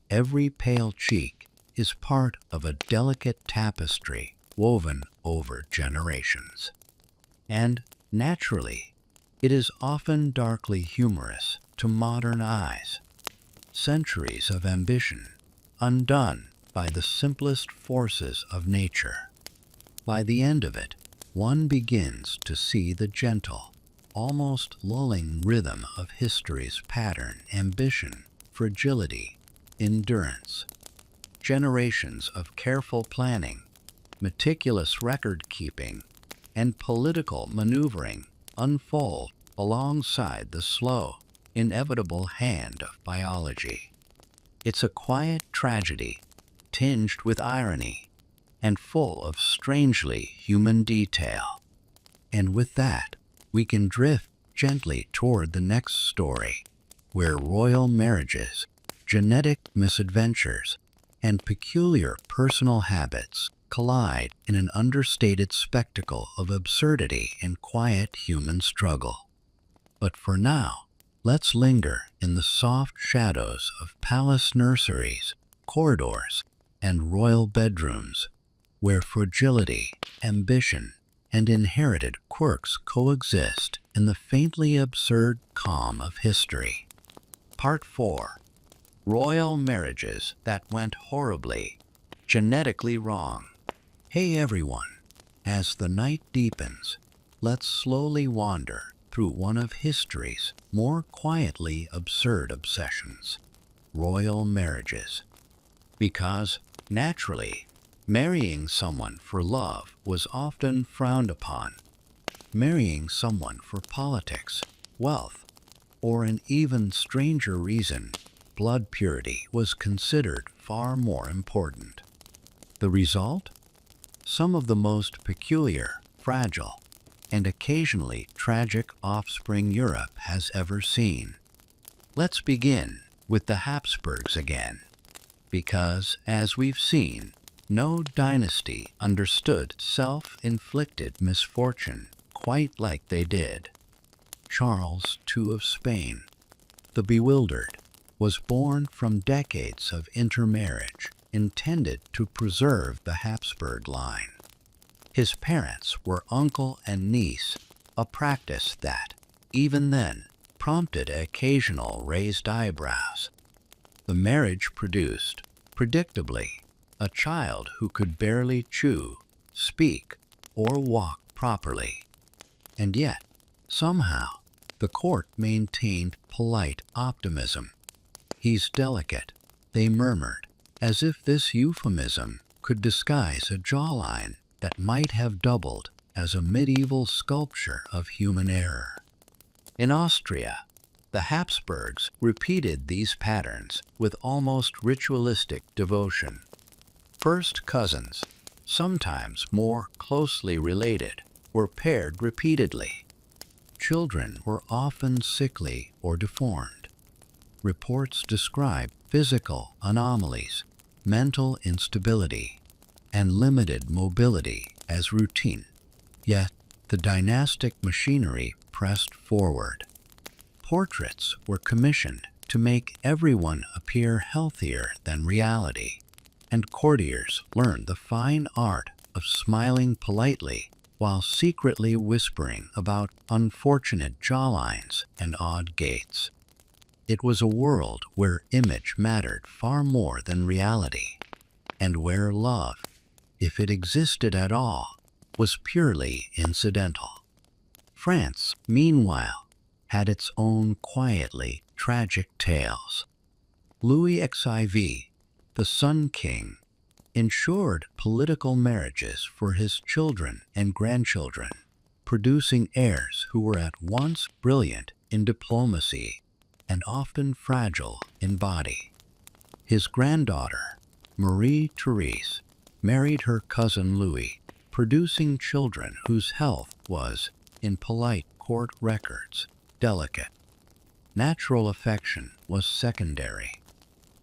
every pale cheek is part of a delicate tapestry woven over generations. And, naturally, it is often darkly humorous to modern eyes. Centuries of ambition, undone by the simplest forces of nature. By the end of it, one begins to see the gentle, almost lulling rhythm of history's pattern: ambition, fragility, endurance. Generations of careful planning, meticulous record-keeping, and political maneuvering unfold alongside the slow, inevitable hand of biology. It's a quiet tragedy, tinged with irony, and full of strangely human detail. And with that, we can drift gently toward the next story, where royal marriages, genetic misadventures, and peculiar personal habits collide in an understated spectacle of absurdity and quiet human struggle. But for now, let's linger in the soft shadows of palace nurseries, corridors, and royal bedrooms, where fragility, ambition, and inherited quirks coexist in the faintly absurd calm of history. Part 4. Royal marriages that went horribly, genetically wrong. Hey everyone, as the night deepens, let's slowly wander through one of history's more quietly absurd obsessions: royal marriages. Because, naturally, marrying someone for love was often frowned upon. Marrying someone for politics, wealth, or an even stranger reason, blood purity, was considered far more important. The result? Some of the most peculiar, fragile, and occasionally tragic offspring Europe has ever seen. Let's begin with the Habsburgs again, because, as we've seen, no dynasty understood self-inflicted misfortune quite like they did. Charles II of Spain, the Bewildered, was born from decades of intermarriage intended to preserve the Habsburg line. His parents were uncle and niece, a practice that, even then, prompted occasional raised eyebrows. The marriage produced, predictably, a child who could barely chew, speak, or walk properly. And yet, somehow, the court maintained polite optimism. "He's delicate," they murmured, as if this euphemism could disguise a jawline that might have doubled as a medieval sculpture of human error. In Austria, the Habsburgs repeated these patterns with almost ritualistic devotion. First cousins, sometimes more closely related, were paired repeatedly. Children were often sickly or deformed. Reports describe physical anomalies, mental instability, and limited mobility as routine. Yet, the dynastic machinery pressed forward. Portraits were commissioned to make everyone appear healthier than reality, and courtiers learned the fine art of smiling politely while secretly whispering about unfortunate jawlines and odd gaits. It was a world where image mattered far more than reality, and where love, if it existed at all, was purely incidental. France, meanwhile, had its own quietly tragic tales. Louis XIV, the Sun King, ensured political marriages for his children and grandchildren, producing heirs who were at once brilliant in diplomacy and often fragile in body. His granddaughter, Marie-Therese, married her cousin Louis, producing children whose health was, in polite court records, delicate. Natural affection was secondary.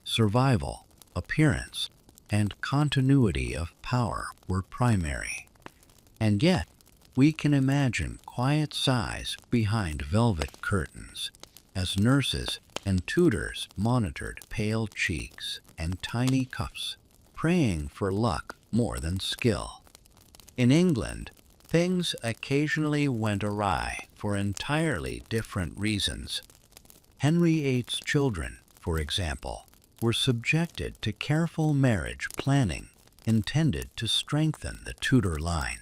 Survival, appearance, and continuity of power were primary. And yet, we can imagine quiet sighs behind velvet curtains, as nurses and tutors monitored pale cheeks and tiny cuffs, praying for luck more than skill. In England, things occasionally went awry for entirely different reasons. Henry VIII's children, for example, were subjected to careful marriage planning intended to strengthen the Tudor line.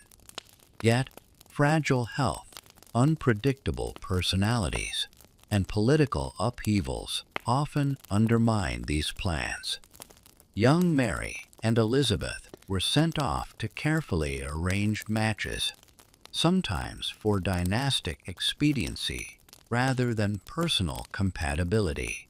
Yet, fragile health, unpredictable personalities, and political upheavals often undermined these plans. Young Mary and Elizabeth were sent off to carefully arranged matches, sometimes for dynastic expediency rather than personal compatibility.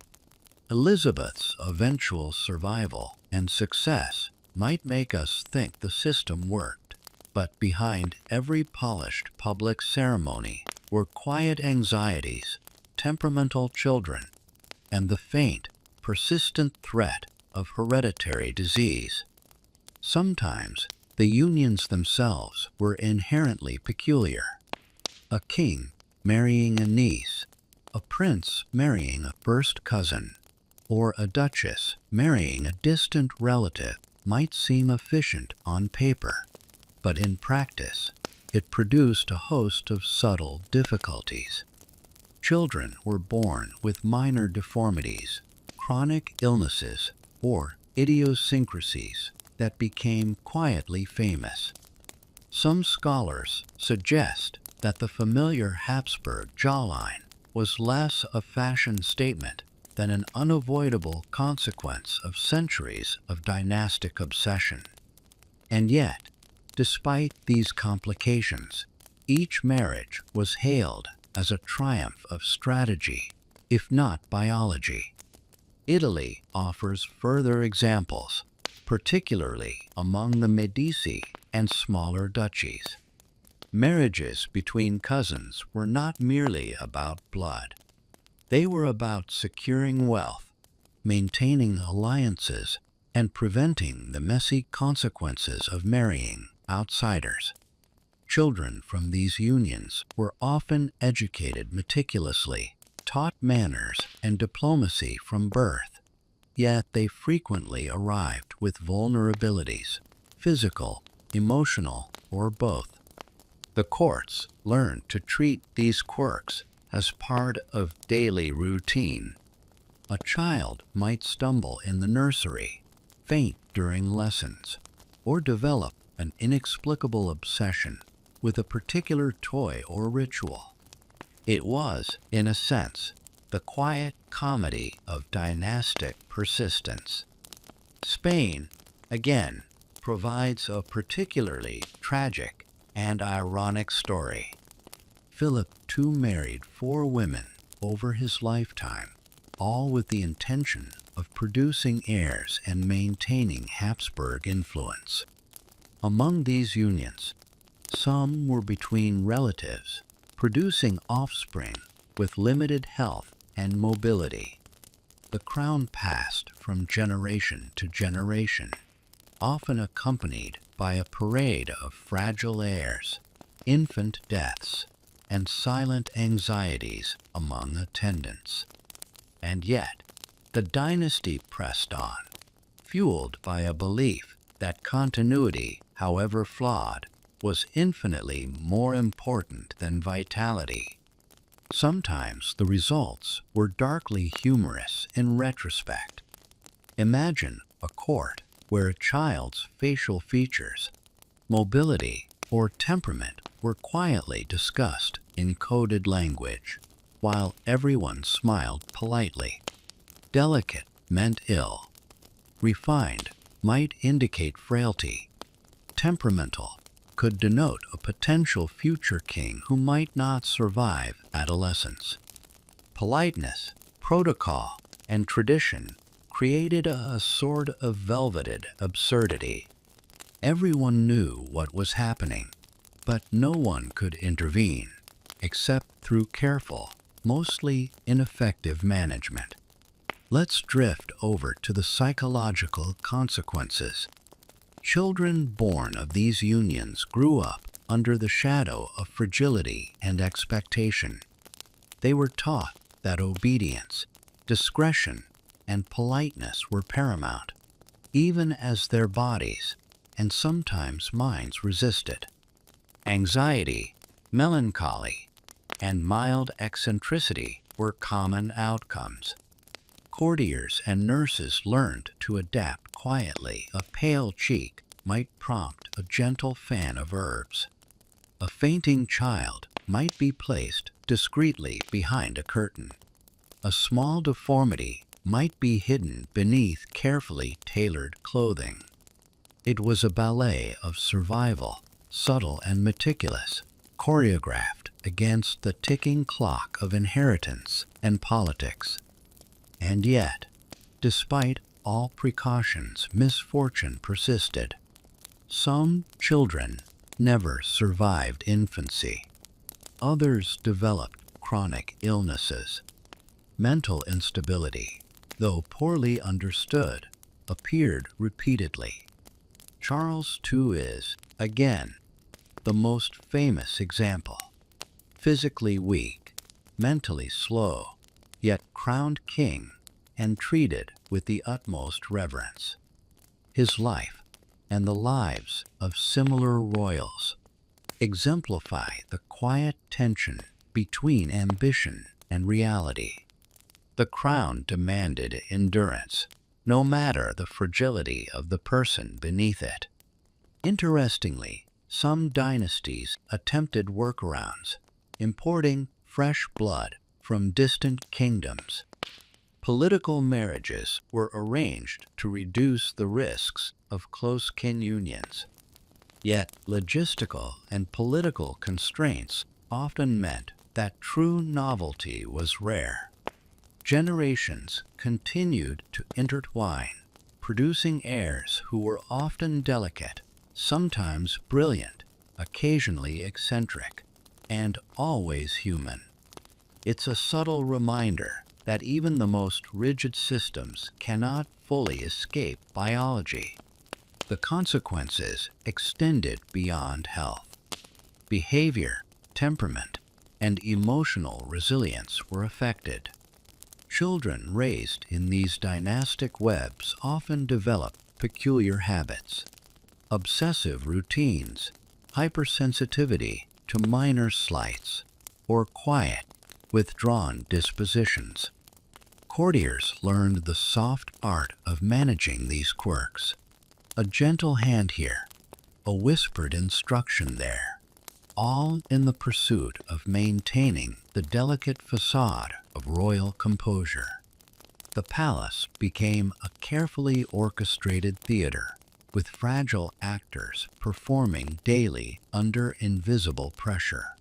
Elizabeth's eventual survival and success might make us think the system worked, but behind every polished public ceremony were quiet anxieties, temperamental children, and the faint, persistent threat of hereditary disease. Sometimes the unions themselves were inherently peculiar. A king marrying a niece, a prince marrying a first cousin, or a duchess marrying a distant relative might seem efficient on paper, but in practice, it produced a host of subtle difficulties. Children were born with minor deformities, chronic illnesses, or idiosyncrasies that became quietly famous. Some scholars suggest that the familiar Habsburg jawline was less a fashion statement than an unavoidable consequence of centuries of dynastic obsession. And yet, despite these complications, each marriage was hailed as a triumph of strategy, if not biology. Italy offers further examples, particularly among the Medici and smaller duchies. Marriages between cousins were not merely about blood. They were about securing wealth, maintaining alliances, and preventing the messy consequences of marrying outsiders. Children from these unions were often educated meticulously, taught manners and diplomacy from birth, yet they frequently arrived with vulnerabilities, physical, emotional, or both. The courts learned to treat these quirks as part of daily routine. A child might stumble in the nursery, faint during lessons, or develop an inexplicable obsession with a particular toy or ritual. It was, in a sense, the quiet comedy of dynastic persistence. Spain, again, provides a particularly tragic and ironic story. Philip II married 4 women over his lifetime, all with the intention of producing heirs and maintaining Habsburg influence. Among these unions, some were between relatives, producing offspring with limited health and mobility. The crown passed from generation to generation, often accompanied by a parade of fragile heirs, infant deaths, and silent anxieties among attendants. And yet, the dynasty pressed on, fueled by a belief that continuity, however flawed, was infinitely more important than vitality. Sometimes the results were darkly humorous in retrospect. Imagine a court where a child's facial features, mobility, or temperament were quietly discussed in coded language, while everyone smiled politely. Delicate meant ill. Refined might indicate frailty. Temperamental could denote a potential future king who might not survive adolescence. Politeness, protocol, and tradition created a sort of velveted absurdity. Everyone knew what was happening, but no one could intervene, except through careful, mostly ineffective management. Let's drift over to the psychological consequences. Children born of these unions grew up under the shadow of fragility and expectation. They were taught that obedience, discretion, and politeness were paramount, even as their bodies, and sometimes minds, resisted. Anxiety, melancholy, and mild eccentricity were common outcomes. Courtiers and nurses learned to adapt quietly. A pale cheek might prompt a gentle fan of herbs. A fainting child might be placed discreetly behind a curtain. A small deformity might be hidden beneath carefully tailored clothing. It was a ballet of survival, subtle and meticulous, choreographed against the ticking clock of inheritance and politics. And yet, despite all precautions, misfortune persisted. Some children never survived infancy. Others developed chronic illnesses. Mental instability, though poorly understood, appeared repeatedly. Charles II is, again, the most famous example. Physically weak, mentally slow, yet crowned king and treated with the utmost reverence. His life and the lives of similar royals exemplify the quiet tension between ambition and reality. The crown demanded endurance, no matter the fragility of the person beneath it. Interestingly, some dynasties attempted workarounds, importing fresh blood from distant kingdoms. Political marriages were arranged to reduce the risks of close kin unions. Yet logistical and political constraints often meant that true novelty was rare. Generations continued to intertwine, producing heirs who were often delicate, sometimes brilliant, occasionally eccentric, and always human. It's a subtle reminder that even the most rigid systems cannot fully escape biology. The consequences extended beyond health. Behavior, temperament, and emotional resilience were affected. Children raised in these dynastic webs often develop peculiar habits. Obsessive routines, hypersensitivity, to minor slights or quiet, withdrawn dispositions. Courtiers learned the soft art of managing these quirks. A gentle hand here, a whispered instruction there, all in the pursuit of maintaining the delicate facade of royal composure. The palace became a carefully orchestrated theater, with fragile actors performing daily under invisible pressure.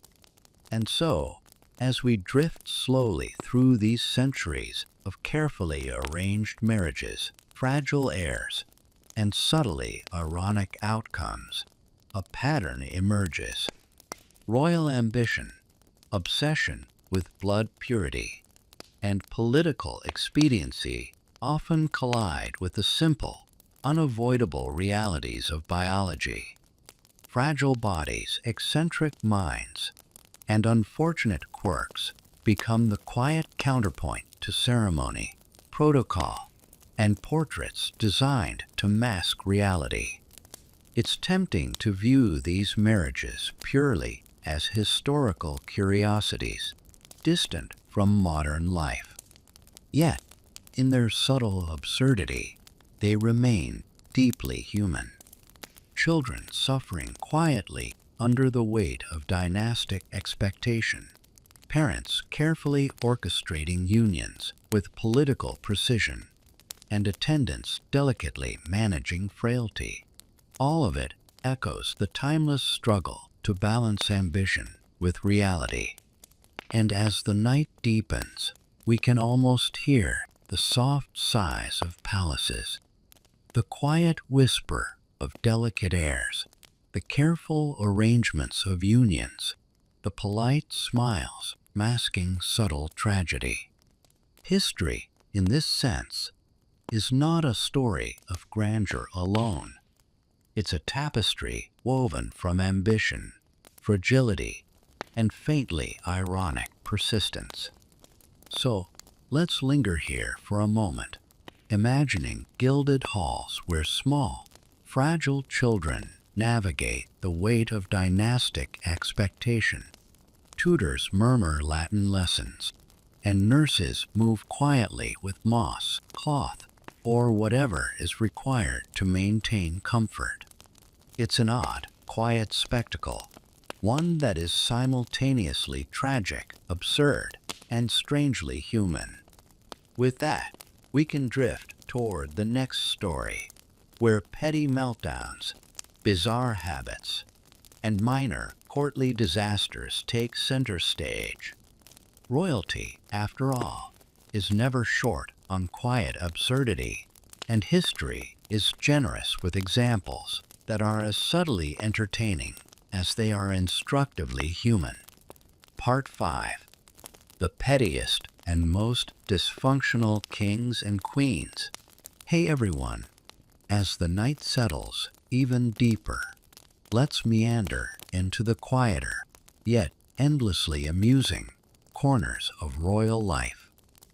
And so, as we drift slowly through these centuries of carefully arranged marriages, fragile heirs, and subtly ironic outcomes, a pattern emerges. Royal ambition, obsession with blood purity, and political expediency often collide with the simple, unavoidable realities of biology. Fragile bodies, eccentric minds, and unfortunate quirks become the quiet counterpoint to ceremony, protocol, and portraits designed to mask reality. It's tempting to view these marriages purely as historical curiosities, distant from modern life. Yet, in their subtle absurdity, they remain deeply human. Children suffering quietly under the weight of dynastic expectation, parents carefully orchestrating unions with political precision, and attendants delicately managing frailty. All of it echoes the timeless struggle to balance ambition with reality. And as the night deepens, we can almost hear the soft sighs of palaces, the quiet whisper of delicate airs, the careful arrangements of unions, the polite smiles masking subtle tragedy. History, in this sense, is not a story of grandeur alone. It's a tapestry woven from ambition, fragility, and faintly ironic persistence. So, let's linger here for a moment, imagining gilded halls where small, fragile children navigate the weight of dynastic expectation. Tutors murmur Latin lessons, and nurses move quietly with moss, cloth, or whatever is required to maintain comfort. It's an odd, quiet spectacle, one that is simultaneously tragic, absurd, and strangely human. With that, we can drift toward the next story, where petty meltdowns, bizarre habits, and minor courtly disasters take center stage. Royalty, after all, is never short on quiet absurdity, and history is generous with examples that are as subtly entertaining as they are instructively human. Part 5. The pettiest and most dysfunctional kings and queens. Hey everyone, as the night settles even deeper, let's meander into the quieter, yet endlessly amusing, corners of royal life.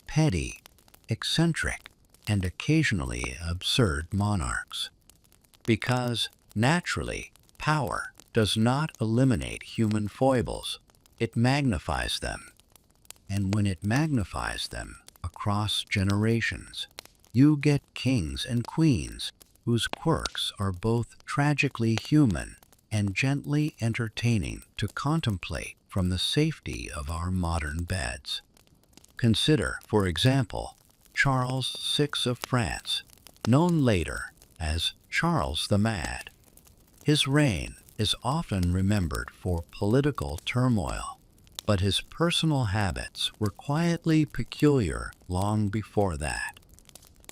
Petty, eccentric, and occasionally absurd monarchs. Because, naturally, power does not eliminate human foibles, it magnifies them. And when it magnifies them across generations, you get kings and queens whose quirks are both tragically human and gently entertaining to contemplate from the safety of our modern beds. Consider, for example, Charles VI of France, known later as Charles the Mad. His reign is often remembered for political turmoil, but his personal habits were quietly peculiar long before that.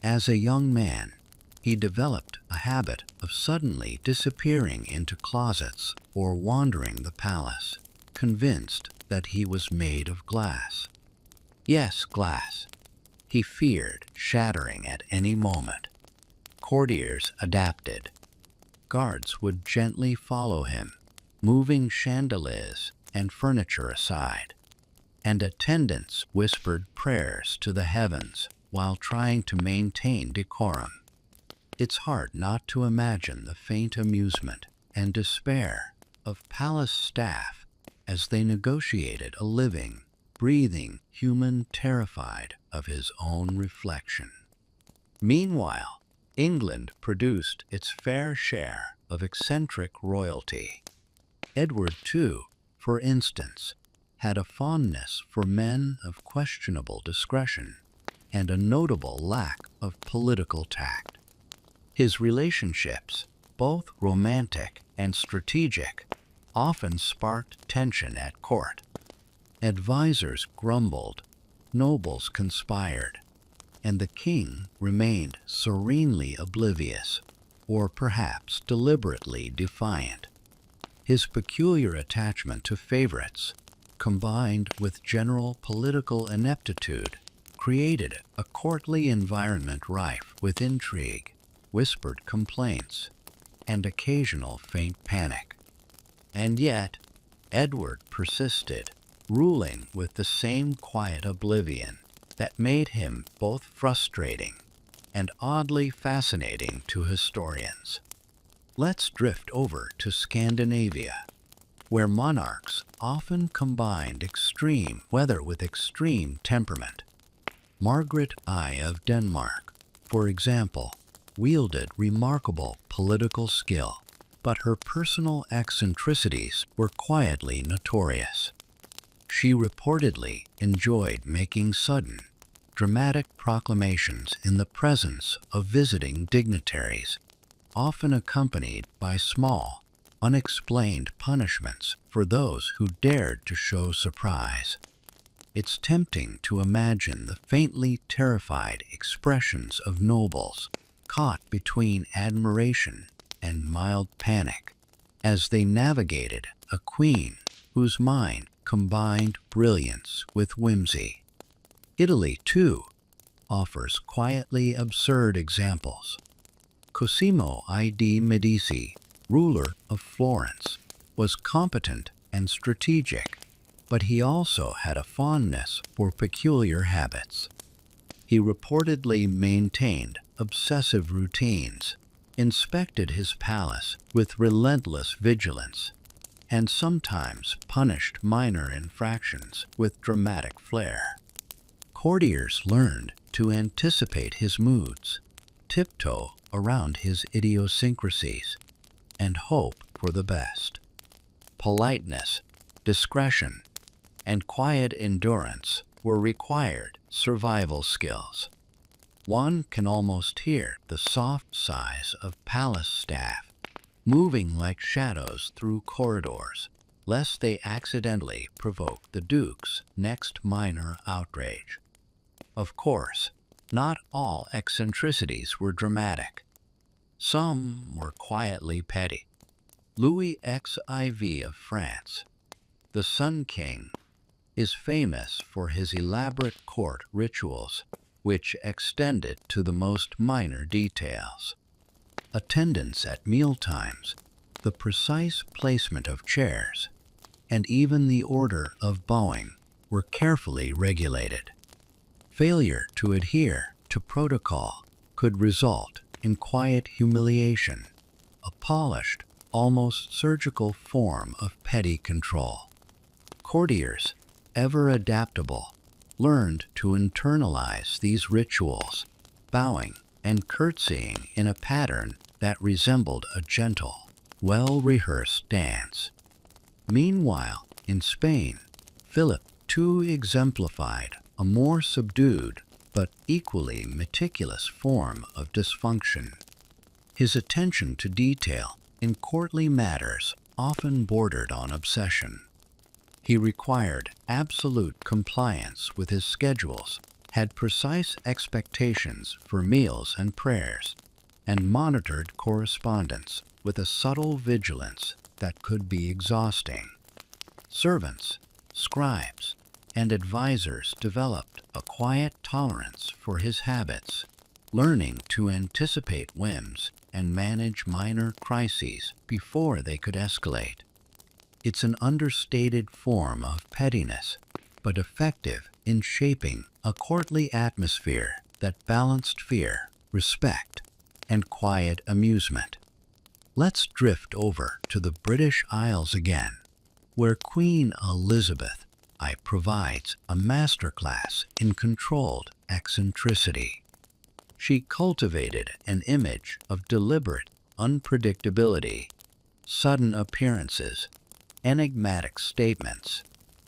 As a young man, he developed a habit of suddenly disappearing into closets or wandering the palace, convinced that he was made of glass. Yes, glass. He feared shattering at any moment. Courtiers adapted. Guards would gently follow him, moving chandeliers and furniture aside, and attendants whispered prayers to the heavens while trying to maintain decorum. It's hard not to imagine the faint amusement and despair of palace staff as they negotiated a living, breathing human terrified of his own reflection. Meanwhile, England produced its fair share of eccentric royalty. Edward, too, for instance, had a fondness for men of questionable discretion and a notable lack of political tact. His relationships, both romantic and strategic, often sparked tension at court. Advisors grumbled, nobles conspired, and the king remained serenely oblivious, or perhaps deliberately defiant. His peculiar attachment to favorites, combined with general political ineptitude, created a courtly environment rife with intrigue, whispered complaints, and occasional faint panic. And yet, Edward persisted, ruling with the same quiet oblivion that made him both frustrating and oddly fascinating to historians. Let's drift over to Scandinavia, where monarchs often combined extreme weather with extreme temperament. Margaret I of Denmark, for example, wielded remarkable political skill, but her personal eccentricities were quietly notorious. She reportedly enjoyed making sudden, dramatic proclamations in the presence of visiting dignitaries, often accompanied by small, unexplained punishments for those who dared to show surprise. It's tempting to imagine the faintly terrified expressions of nobles caught between admiration and mild panic as they navigated a queen whose mind combined brilliance with whimsy. Italy, too, offers quietly absurd examples. Cosimo I de' Medici, ruler of Florence, was competent and strategic, but he also had a fondness for peculiar habits. He reportedly maintained obsessive routines, inspected his palace with relentless vigilance, and sometimes punished minor infractions with dramatic flair. Courtiers learned to anticipate his moods, tiptoe around his idiosyncrasies, and hope for the best. Politeness, discretion, and quiet endurance were required survival skills. One can almost hear the soft sighs of palace staff, moving like shadows through corridors, lest they accidentally provoke the Duke's next minor outrage. Of course, not all eccentricities were dramatic. Some were quietly petty. Louis XIV of France, the Sun King, is famous for his elaborate court rituals, which extended to the most minor details. Attendance at mealtimes, the precise placement of chairs, and even the order of bowing were carefully regulated. Failure to adhere to protocol could result in quiet humiliation, a polished, almost surgical form of petty control. Courtiers, ever adaptable, learned to internalize these rituals, bowing and curtsying in a pattern that resembled a gentle, well-rehearsed dance. Meanwhile, in Spain, Philip too exemplified a more subdued but equally meticulous form of dysfunction. His attention to detail in courtly matters often bordered on obsession. He required absolute compliance with his schedules, had precise expectations for meals and prayers, and monitored correspondence with a subtle vigilance that could be exhausting. Servants, scribes, and advisors developed a quiet tolerance for his habits, learning to anticipate whims and manage minor crises before they could escalate. It's an understated form of pettiness, but effective in shaping a courtly atmosphere that balanced fear, respect, and quiet amusement. Let's drift over to the British Isles again, where Queen Elizabeth I provides a masterclass in controlled eccentricity. She cultivated an image of deliberate unpredictability, sudden appearances, enigmatic statements,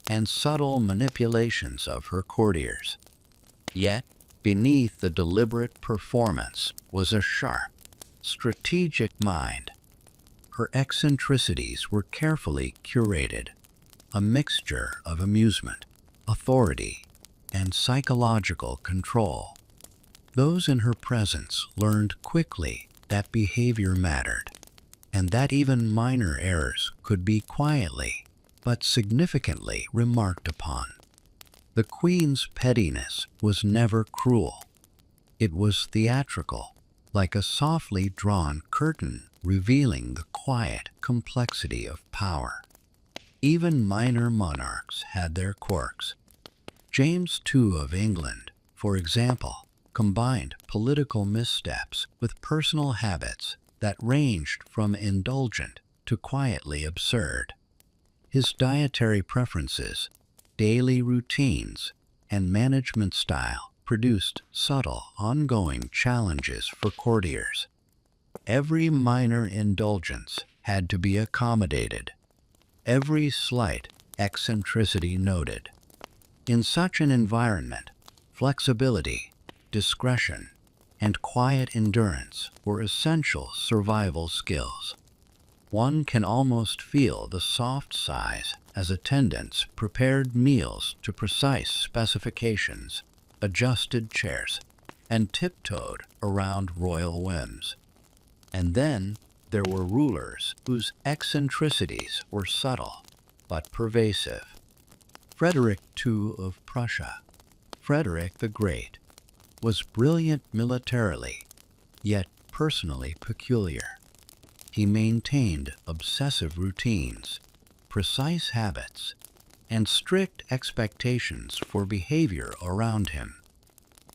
and subtle manipulations of her courtiers. Yet, beneath the deliberate performance was a sharp, strategic mind. Her eccentricities were carefully curated, a mixture of amusement, authority, and psychological control. Those in her presence learned quickly that behavior mattered, and that even minor errors could be quietly but significantly remarked upon. The Queen's pettiness was never cruel. It was theatrical, like a softly drawn curtain revealing the quiet complexity of power. Even minor monarchs had their quirks. James II of England, for example, combined political missteps with personal habits that ranged from indulgent to quietly absurd. His dietary preferences, daily routines, and management style produced subtle, ongoing challenges for courtiers. Every minor indulgence had to be accommodated, every slight eccentricity noted. In such an environment, flexibility, discretion, and quiet endurance were essential survival skills. One can almost feel the soft sighs as attendants prepared meals to precise specifications, adjusted chairs, and tiptoed around royal whims. And then there were rulers whose eccentricities were subtle but pervasive. Frederick II of Prussia, Frederick the Great, was brilliant militarily, yet personally peculiar. He maintained obsessive routines, precise habits, and strict expectations for behavior around him.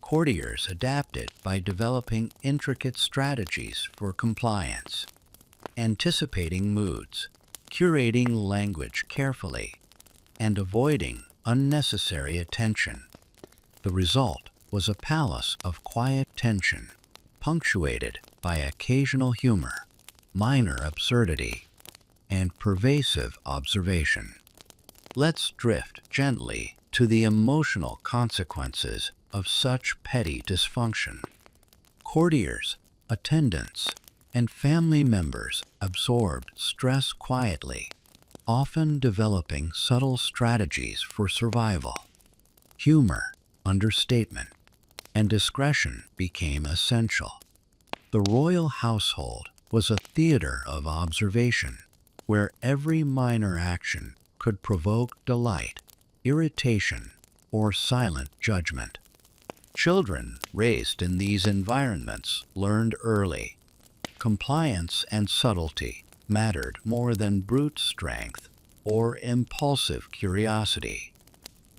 Courtiers adapted by developing intricate strategies for compliance, anticipating moods, curating language carefully, and avoiding unnecessary attention. The result was a palace of quiet tension, punctuated by occasional humor, minor absurdity, and pervasive observation. Let's drift gently to the emotional consequences of such petty dysfunction. Courtiers, attendants, and family members absorbed stress quietly, often developing subtle strategies for survival. Humor, understatement, and discretion became essential. The royal household was a theater of observation, where every minor action could provoke delight, irritation, or silent judgment. Children raised in these environments learned early. Compliance and subtlety mattered more than brute strength or impulsive curiosity.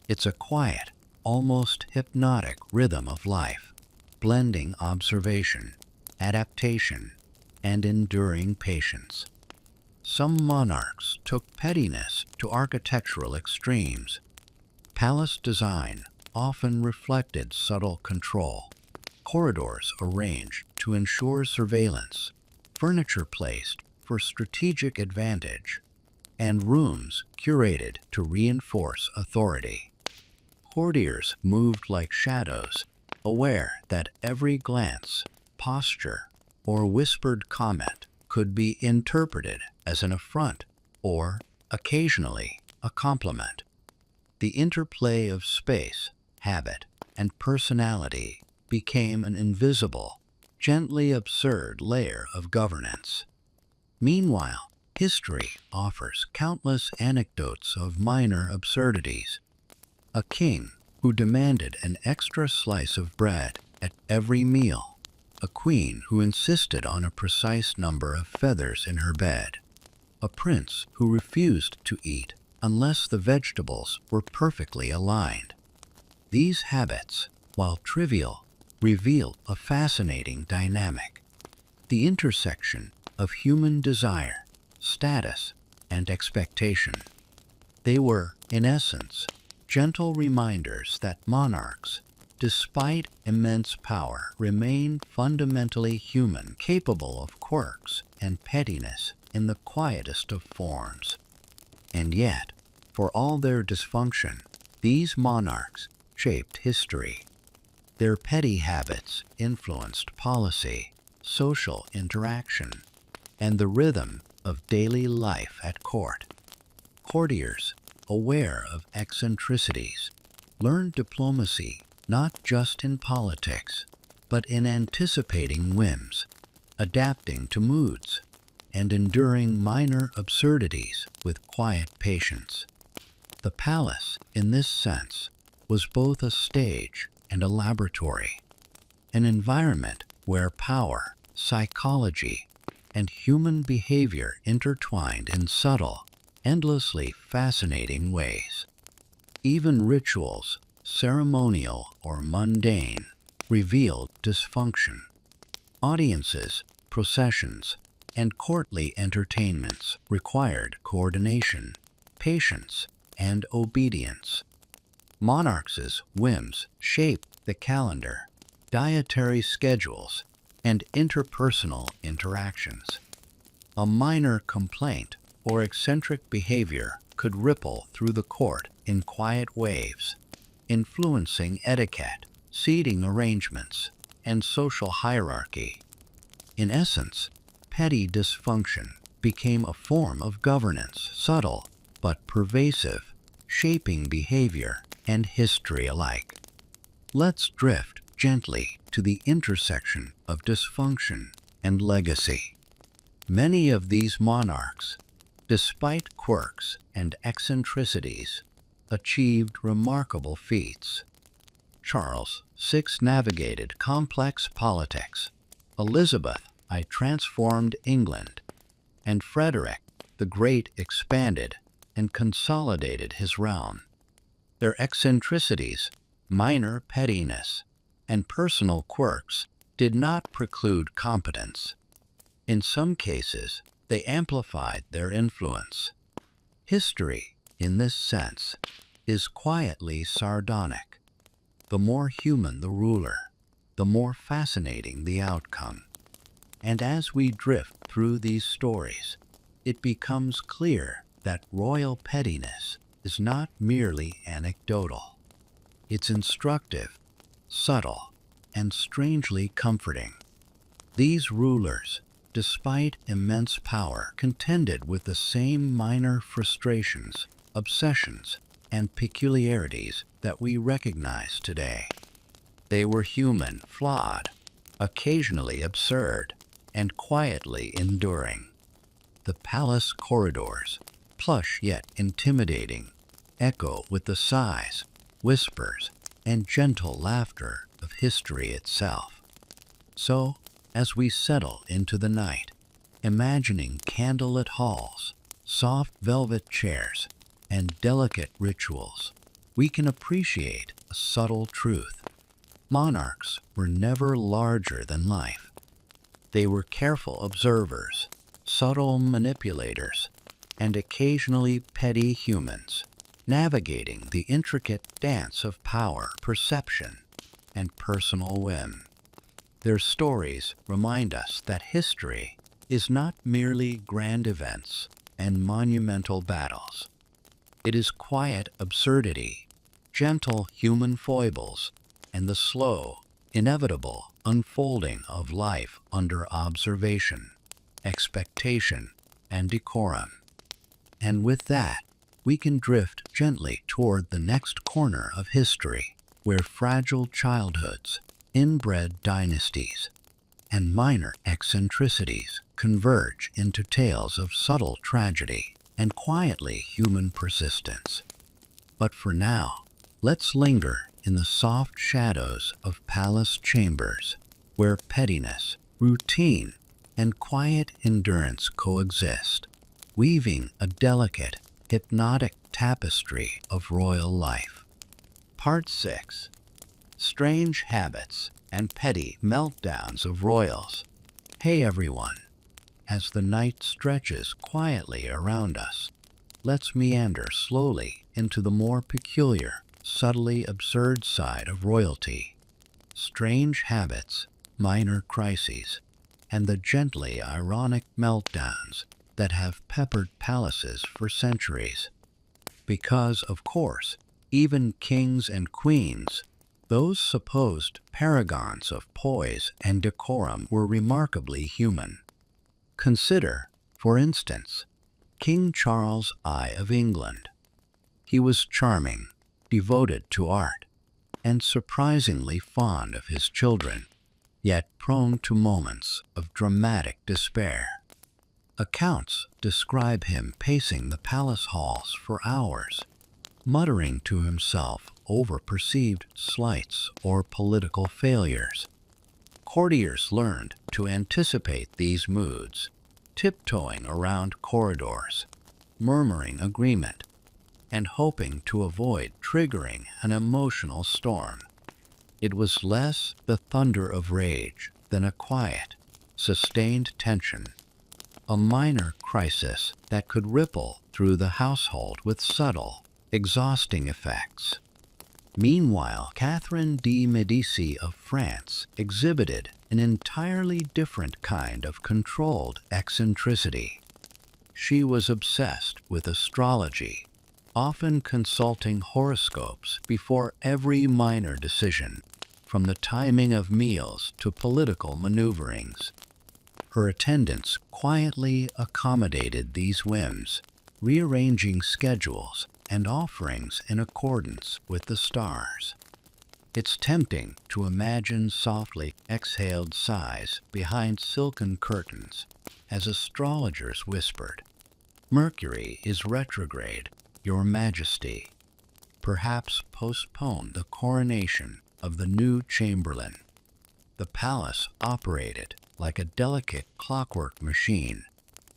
It's a quiet, almost hypnotic rhythm of life, blending observation, adaptation, and enduring patience. Some monarchs took pettiness to architectural extremes. Palace design often reflected subtle control. Corridors arranged to ensure surveillance, furniture placed for strategic advantage, and rooms curated to reinforce authority. Courtiers moved like shadows, aware that every glance, posture, or whispered comment could be interpreted as an affront or, occasionally, a compliment. The interplay of space, habit, and personality became an invisible, gently absurd layer of governance. Meanwhile, history offers countless anecdotes of minor absurdities. A king who demanded an extra slice of bread at every meal, a queen who insisted on a precise number of feathers in her bed, a prince who refused to eat unless the vegetables were perfectly aligned. These habits, while trivial, reveal a fascinating dynamic: the intersection of human desire, status, and expectation. They were, in essence, gentle reminders that monarchs, despite immense power, remain fundamentally human, capable of quirks and pettiness in the quietest of forms. And yet, for all their dysfunction, these monarchs shaped history. Their petty habits influenced policy, social interaction, and the rhythm of daily life at court. Courtiers, aware of eccentricities, learned diplomacy not just in politics, but in anticipating whims, adapting to moods, and enduring minor absurdities with quiet patience. The palace, in this sense, was both a stage and a laboratory, an environment where power, psychology, and human behavior intertwined in subtle, endlessly fascinating ways. Even rituals, ceremonial or mundane, revealed dysfunction. Audiences, processions, and courtly entertainments required coordination, patience, and obedience. Monarchs' whims shaped the calendar, dietary schedules, and interpersonal interactions. A minor complaint or eccentric behavior could ripple through the court in quiet waves, influencing etiquette, seating arrangements, and social hierarchy. In essence, petty dysfunction became a form of governance, subtle but pervasive, shaping behavior and history alike. Let's drift gently to the intersection of dysfunction and legacy. Many of these monarchs, despite quirks and eccentricities, achieved remarkable feats. Charles VI navigated complex politics. Elizabeth I transformed England, and Frederick the Great expanded and consolidated his realm. Their eccentricities, minor pettiness, and personal quirks did not preclude competence. In some cases, they amplified their influence. History, in this sense, is quietly sardonic. The more human the ruler, the more fascinating the outcome. And as we drift through these stories, it becomes clear that royal pettiness is not merely anecdotal. It's instructive, subtle, and strangely comforting. These rulers, despite immense power, contended with the same minor frustrations, obsessions, and peculiarities that we recognize today. They were human, flawed, occasionally absurd, and quietly enduring. The palace corridors, plush yet intimidating, echo with the sighs, whispers, and gentle laughter of history itself. So, as we settle into the night, imagining candlelit halls, soft velvet chairs, and delicate rituals, we can appreciate a subtle truth. Monarchs were never larger than life. They were careful observers, subtle manipulators, and occasionally petty humans, navigating the intricate dance of power, perception, and personal whim. Their stories remind us that history is not merely grand events and monumental battles. It is quiet absurdity, gentle human foibles, and the slow, inevitable unfolding of life under observation, expectation, and decorum. And with that, we can drift gently toward the next corner of history, where fragile childhoods, inbred dynasties, and minor eccentricities converge into tales of subtle tragedy and quietly human persistence. But for now, let's linger in the soft shadows of palace chambers, where pettiness, routine, and quiet endurance coexist, weaving a delicate, hypnotic tapestry of royal life. Part 6. Strange Habits and Petty Meltdowns of Royals. Hey everyone! As the night stretches quietly around us, let's meander slowly into the more peculiar, subtly absurd side of royalty. Strange habits, minor crises, and the gently ironic meltdowns that have peppered palaces for centuries. Because, of course, even kings and queens, those supposed paragons of poise and decorum, were remarkably human. Consider, for instance, King Charles I of England. He was charming, devoted to art, and surprisingly fond of his children, yet prone to moments of dramatic despair. Accounts describe him pacing the palace halls for hours, muttering to himself over perceived slights or political failures. Courtiers learned to anticipate these moods, tiptoeing around corridors, murmuring agreement, and hoping to avoid triggering an emotional storm. It was less the thunder of rage than a quiet, sustained tension, a minor crisis that could ripple through the household with subtle, exhausting effects. Meanwhile, Catherine de' Medici of France exhibited an entirely different kind of controlled eccentricity. She was obsessed with astrology, often consulting horoscopes before every minor decision, from the timing of meals to political maneuverings. Her attendants quietly accommodated these whims, rearranging schedules and offerings in accordance with the stars. It's tempting to imagine softly exhaled sighs behind silken curtains as astrologers whispered, "Mercury is retrograde, Your Majesty." Perhaps postpone the coronation of the new chamberlain. The palace operated like a delicate clockwork machine,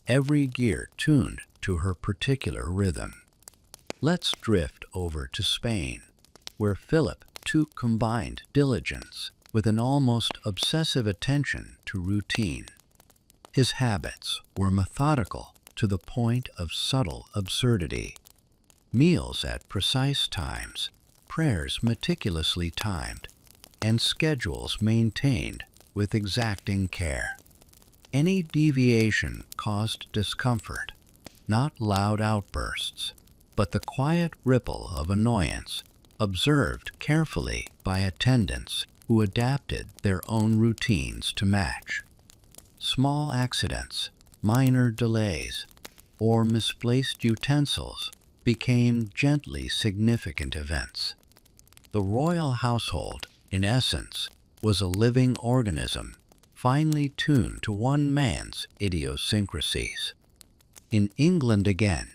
every gear tuned to her particular rhythm. Let's drift over to Spain, where Philip took combined diligence with an almost obsessive attention to routine. His habits were methodical to the point of subtle absurdity. Meals at precise times, prayers meticulously timed, and schedules maintained with exacting care. Any deviation caused discomfort, not loud outbursts, but the quiet ripple of annoyance observed carefully by attendants who adapted their own routines to match. Small accidents, minor delays, or misplaced utensils became gently significant events. The royal household, in essence, was a living organism, finely tuned to one man's idiosyncrasies. In England again,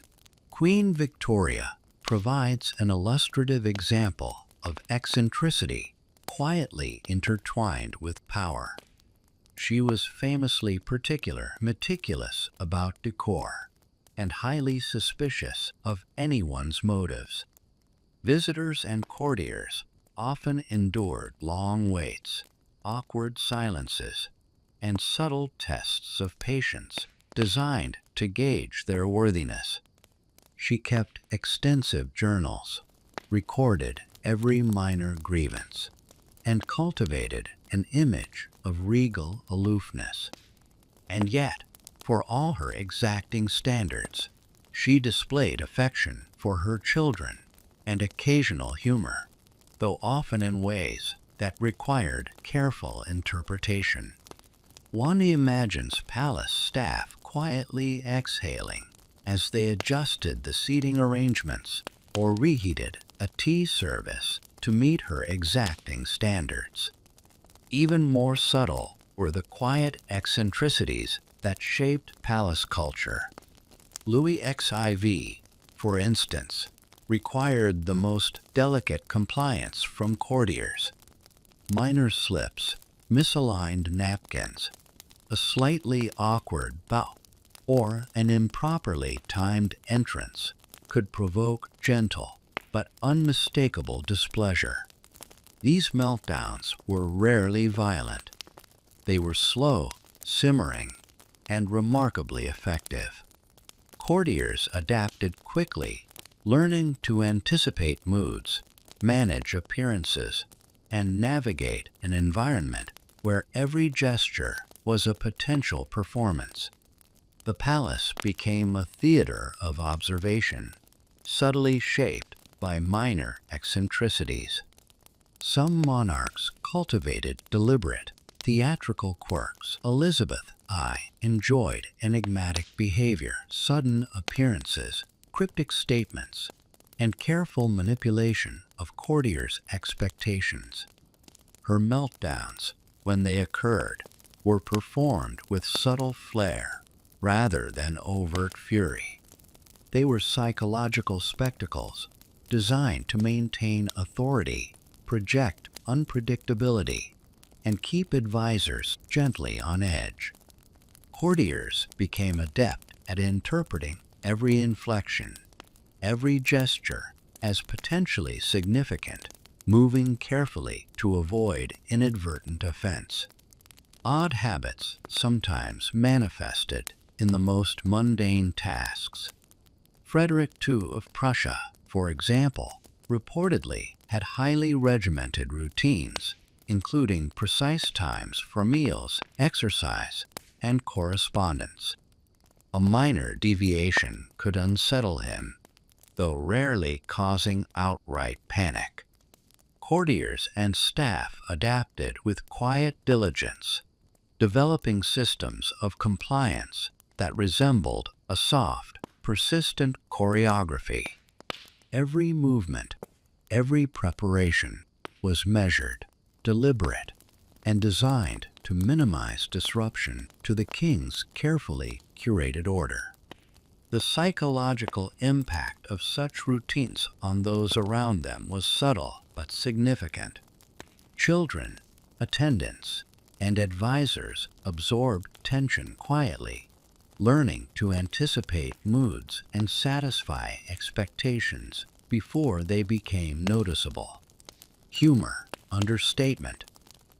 Queen Victoria provides an illustrative example of eccentricity quietly intertwined with power. She was famously meticulous about decor, and highly suspicious of anyone's motives. Visitors and courtiers often endured long waits, awkward silences, and subtle tests of patience designed to gauge their worthiness. She kept extensive journals, recorded every minor grievance, and cultivated an image of regal aloofness. And yet, for all her exacting standards, she displayed affection for her children and occasional humor, though often in ways that required careful interpretation. One imagines palace staff quietly exhaling as they adjusted the seating arrangements or reheated a tea service to meet her exacting standards. Even more subtle were the quiet eccentricities that shaped palace culture. Louis XIV, for instance, required the most delicate compliance from courtiers. Minor slips, misaligned napkins, a slightly awkward bow, or an improperly timed entrance could provoke gentle but unmistakable displeasure. These meltdowns were rarely violent. They were slow, simmering, and remarkably effective. Courtiers adapted quickly, learning to anticipate moods, manage appearances, and navigate an environment where every gesture was a potential performance. The palace became a theater of observation, subtly shaped by minor eccentricities. Some monarchs cultivated deliberate, theatrical quirks. Elizabeth I enjoyed enigmatic behavior, sudden appearances, cryptic statements, and careful manipulation of courtiers' expectations. Her meltdowns, when they occurred, were performed with subtle flair rather than overt fury. They were psychological spectacles designed to maintain authority, project unpredictability, and keep advisors gently on edge. Courtiers became adept at interpreting every inflection, every gesture as potentially significant, moving carefully to avoid inadvertent offense. Odd habits sometimes manifested in the most mundane tasks. Frederick II of Prussia, for example, reportedly had highly regimented routines, including precise times for meals, exercise, and correspondence. A minor deviation could unsettle him, though rarely causing outright panic. Courtiers and staff adapted with quiet diligence, developing systems of compliance that resembled a soft, persistent choreography. Every movement, every preparation was measured, deliberate, and designed to minimize disruption to the king's carefully curated order. The psychological impact of such routines on those around them was subtle but significant. Children, attendants, and advisors absorbed tension quietly, learning to anticipate moods and satisfy expectations before they became noticeable. Humor, understatement,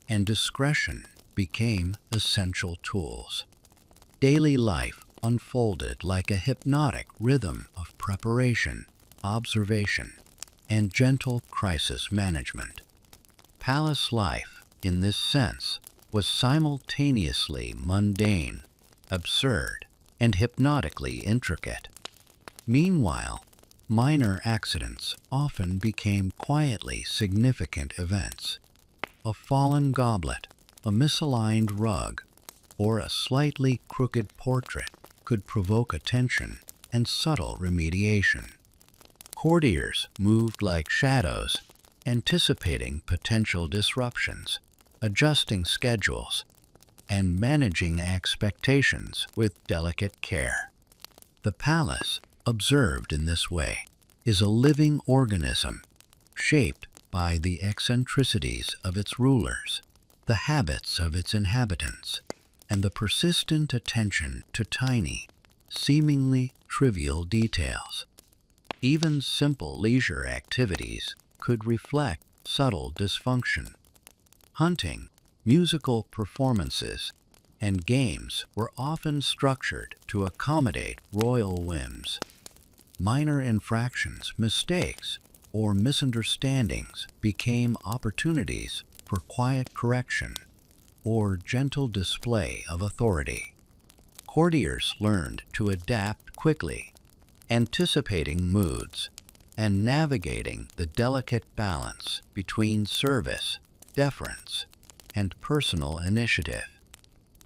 and discretion became essential tools. Daily life unfolded like a hypnotic rhythm of preparation, observation, and gentle crisis management. Palace life, in this sense, was simultaneously mundane, absurd, and hypnotically intricate. Meanwhile, minor accidents often became quietly significant events. A fallen goblet, a misaligned rug, or a slightly crooked portrait could provoke attention and subtle remediation. Courtiers moved like shadows, anticipating potential disruptions, adjusting schedules, and managing expectations with delicate care. The palace, observed in this way, is a living organism, shaped by the eccentricities of its rulers, the habits of its inhabitants, and the persistent attention to tiny, seemingly trivial details. Even simple leisure activities could reflect subtle dysfunction. Hunting, musical performances, and games were often structured to accommodate royal whims. Minor infractions, mistakes, or misunderstandings became opportunities for quiet correction or gentle display of authority. Courtiers learned to adapt quickly, anticipating moods and navigating the delicate balance between service, deference, and personal initiative.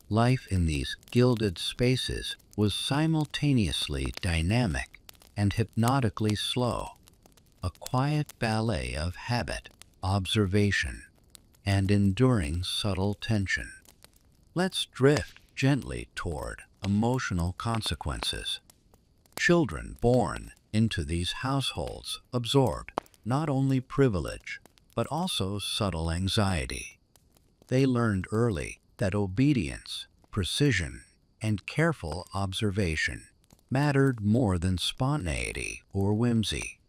Life in these gilded spaces was simultaneously dynamic and hypnotically slow, a quiet ballet of habit, observation, and enduring subtle tension. Let's drift gently toward emotional consequences. Children born into these households absorbed not only privilege, but also subtle anxiety. They learned early that obedience, precision, and careful observation mattered more than spontaneity or whimsy.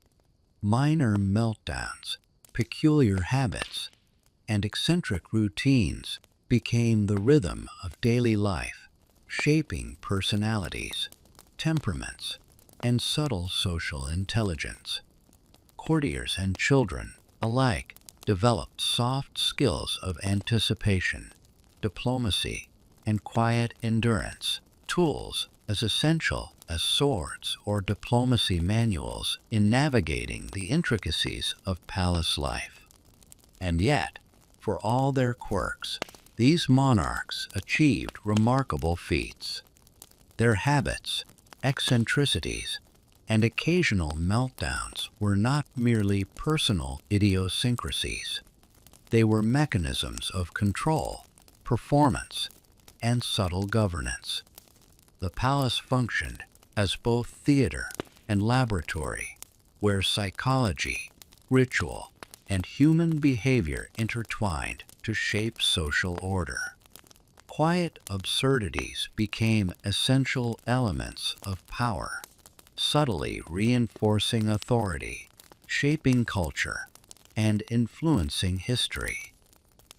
Minor meltdowns, peculiar habits, and eccentric routines became the rhythm of daily life, shaping personalities, temperaments, and subtle social intelligence. Courtiers and children alike developed soft skills of anticipation, diplomacy, and quiet endurance, tools as essential as swords or diplomacy manuals in navigating the intricacies of palace life. And yet, for all their quirks, these monarchs achieved remarkable feats. Their habits, eccentricities, and occasional meltdowns were not merely personal idiosyncrasies. They were mechanisms of control, performance, and subtle governance. The palace functioned as both theater and laboratory, where psychology, ritual, and human behavior intertwined to shape social order. Quiet absurdities became essential elements of power, subtly reinforcing authority, shaping culture, and influencing history.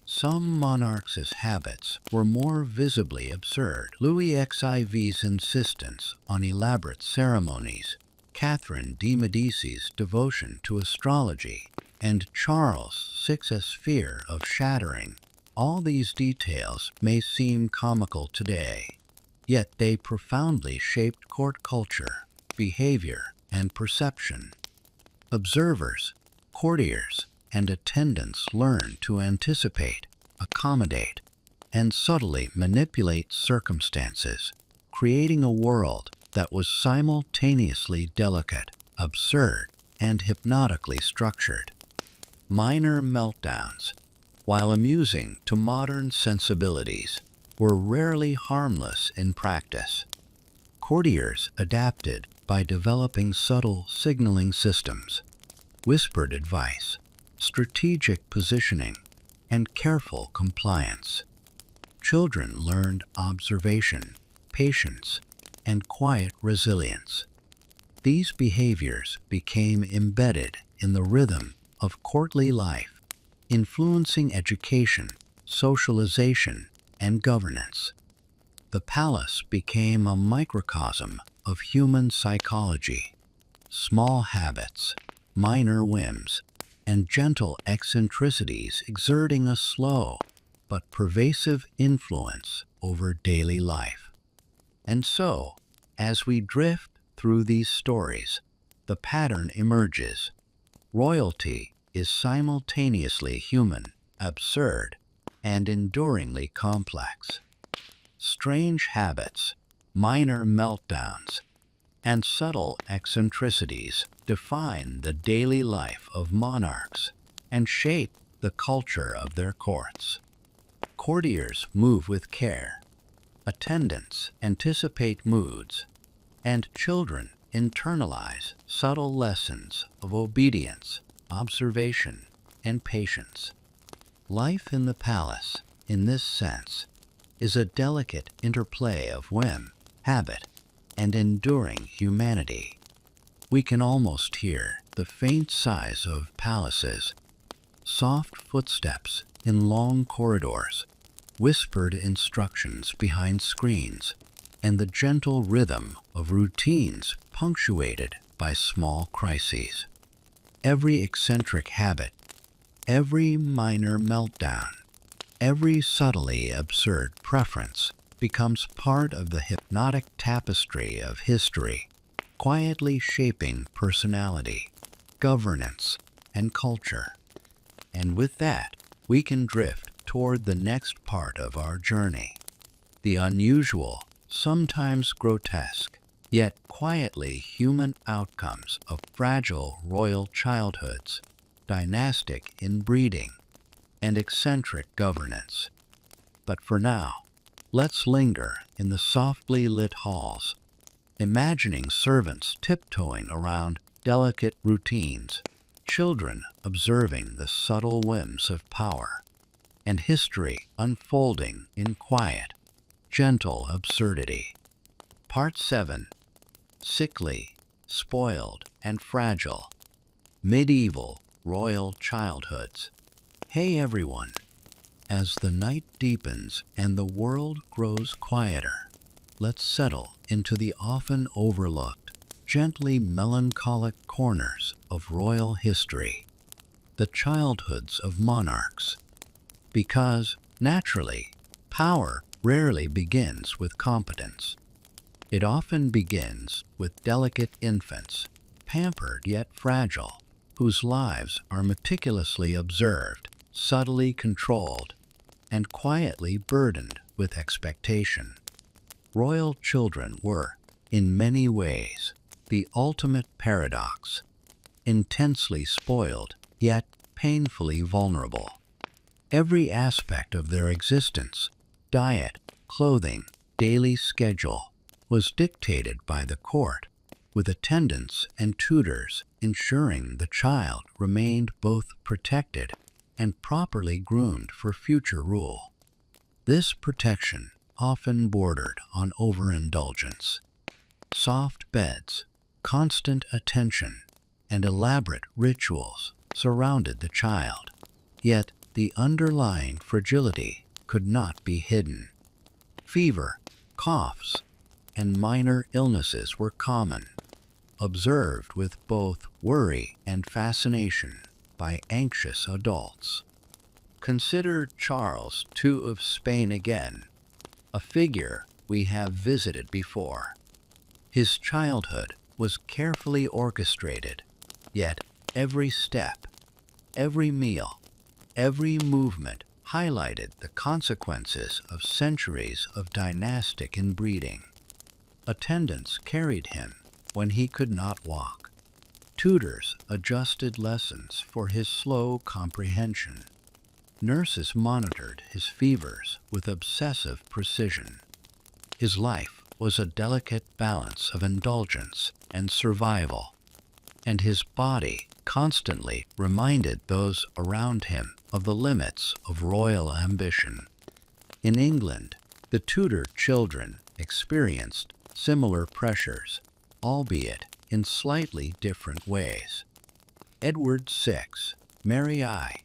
Some monarchs' habits were more visibly absurd. Louis XIV's insistence on elaborate ceremonies, Catherine de' Medici's devotion to astrology, and Charles VI's fear of shattering. All these details may seem comical today, yet they profoundly shaped court culture, behavior, and perception. Observers, courtiers, and attendants learned to anticipate, accommodate, and subtly manipulate circumstances, creating a world that was simultaneously delicate, absurd, and hypnotically structured. Minor meltdowns, while amusing to modern sensibilities, were rarely harmless in practice. Courtiers adapted by developing subtle signaling systems, whispered advice, strategic positioning, and careful compliance. Children learned observation, patience, and quiet resilience. These behaviors became embedded in the rhythm of courtly life, influencing education, socialization, and governance. The palace became a microcosm of human psychology. Small habits, minor whims, and gentle eccentricities exerting a slow but pervasive influence over daily life. And so, as we drift through these stories, the pattern emerges. Royalty is simultaneously human, absurd, and enduringly complex. Strange habits, minor meltdowns, and subtle eccentricities define the daily life of monarchs and shape the culture of their courts. Courtiers move with care, attendants anticipate moods, and children internalize subtle lessons of obedience, observation, and patience. Life in the palace, in this sense, is a delicate interplay of whim, habit, and enduring humanity. We can almost hear the faint sighs of palaces, soft footsteps in long corridors, whispered instructions behind screens, and the gentle rhythm of routines punctuated by small crises. Every eccentric habit, every minor meltdown, every subtly absurd preference becomes part of the hypnotic tapestry of history, quietly shaping personality, governance, and culture. And with that, we can drift toward the next part of our journey, the unusual, sometimes grotesque, yet quietly human outcomes of fragile royal childhoods, dynastic inbreeding, and eccentric governance. But for now, let's linger in the softly lit halls, imagining servants tiptoeing around delicate routines, children observing the subtle whims of power, and history unfolding in quiet, gentle absurdity. Part 7. Sickly, spoiled, and fragile. Medieval royal childhoods. Hey everyone! As the night deepens and the world grows quieter, let's settle into the often overlooked, gently melancholic corners of royal history, the childhoods of monarchs. Because, naturally, power rarely begins with competence. It often begins with delicate infants, pampered yet fragile, whose lives are meticulously observed, subtly controlled, and quietly burdened with expectation. Royal children were, in many ways, the ultimate paradox, intensely spoiled, yet painfully vulnerable. Every aspect of their existence, diet, clothing, daily schedule, was dictated by the court, with attendants and tutors ensuring the child remained both protected and properly groomed for future rule. This protection often bordered on overindulgence. Soft beds, constant attention, and elaborate rituals surrounded the child, yet the underlying fragility could not be hidden. Fever, coughs, and minor illnesses were common, observed with both worry and fascination by anxious adults. Consider Charles II of Spain again, a figure we have visited before. His childhood was carefully orchestrated, yet every step, every meal, every movement highlighted the consequences of centuries of dynastic inbreeding. Attendants carried him when he could not walk. Tutors adjusted lessons for his slow comprehension. Nurses monitored his fevers with obsessive precision. His life was a delicate balance of indulgence and survival, and his body constantly reminded those around him of the limits of royal ambition. In England, the Tudor children experienced similar pressures, albeit in slightly different ways. Edward VI, Mary I,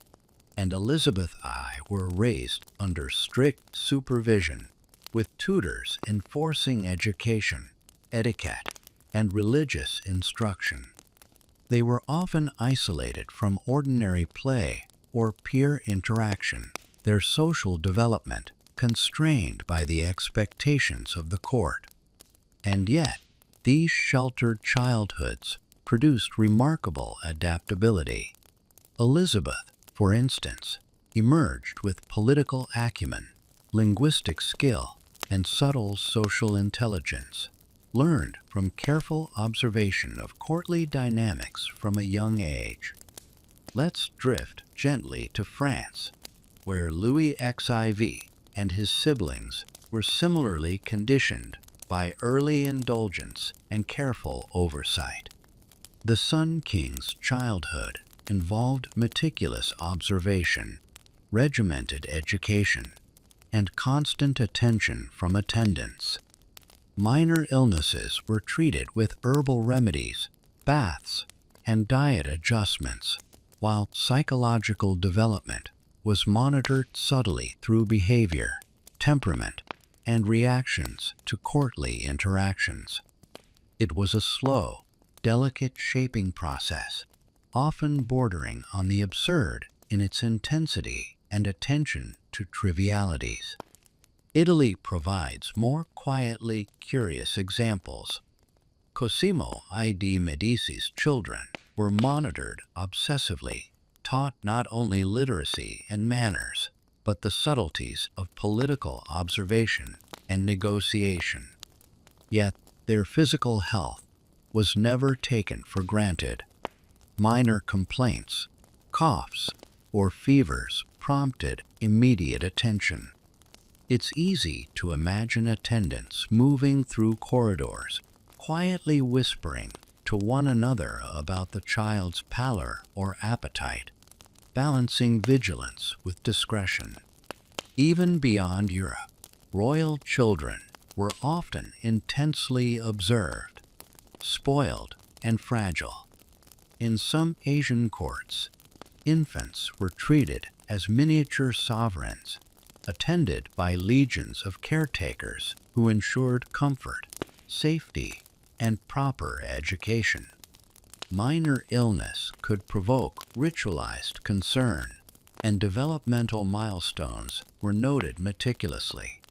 and Elizabeth I were raised under strict supervision, with tutors enforcing education, etiquette, and religious instruction. They were often isolated from ordinary play or peer interaction, their social development constrained by the expectations of the court. And yet, these sheltered childhoods produced remarkable adaptability. Elizabeth, for instance, emerged with political acumen, linguistic skill, and subtle social intelligence, learned from careful observation of courtly dynamics from a young age. Let's drift gently to France, where Louis XIV and his siblings were similarly conditioned by early indulgence and careful oversight. The Sun King's childhood involved meticulous observation, regimented education, and constant attention from attendants. Minor illnesses were treated with herbal remedies, baths, and diet adjustments, while psychological development was monitored subtly through behavior, temperament, and reactions to courtly interactions. It was a slow, delicate shaping process, often bordering on the absurd in its intensity and attention to trivialities. Italy provides more quietly curious examples. Cosimo I de' Medici's children were monitored obsessively, taught not only literacy and manners, but the subtleties of political observation and negotiation. Yet their physical health was never taken for granted. Minor complaints, coughs, or fevers prompted immediate attention. It's easy to imagine attendants moving through corridors, quietly whispering to one another about the child's pallor or appetite, balancing vigilance with discretion. Even beyond Europe, royal children were often intensely observed, spoiled, and fragile. In some Asian courts, infants were treated as miniature sovereigns, attended by legions of caretakers who ensured comfort, safety, and proper education. Minor illness could provoke ritualized concern, and developmental milestones were noted meticulously.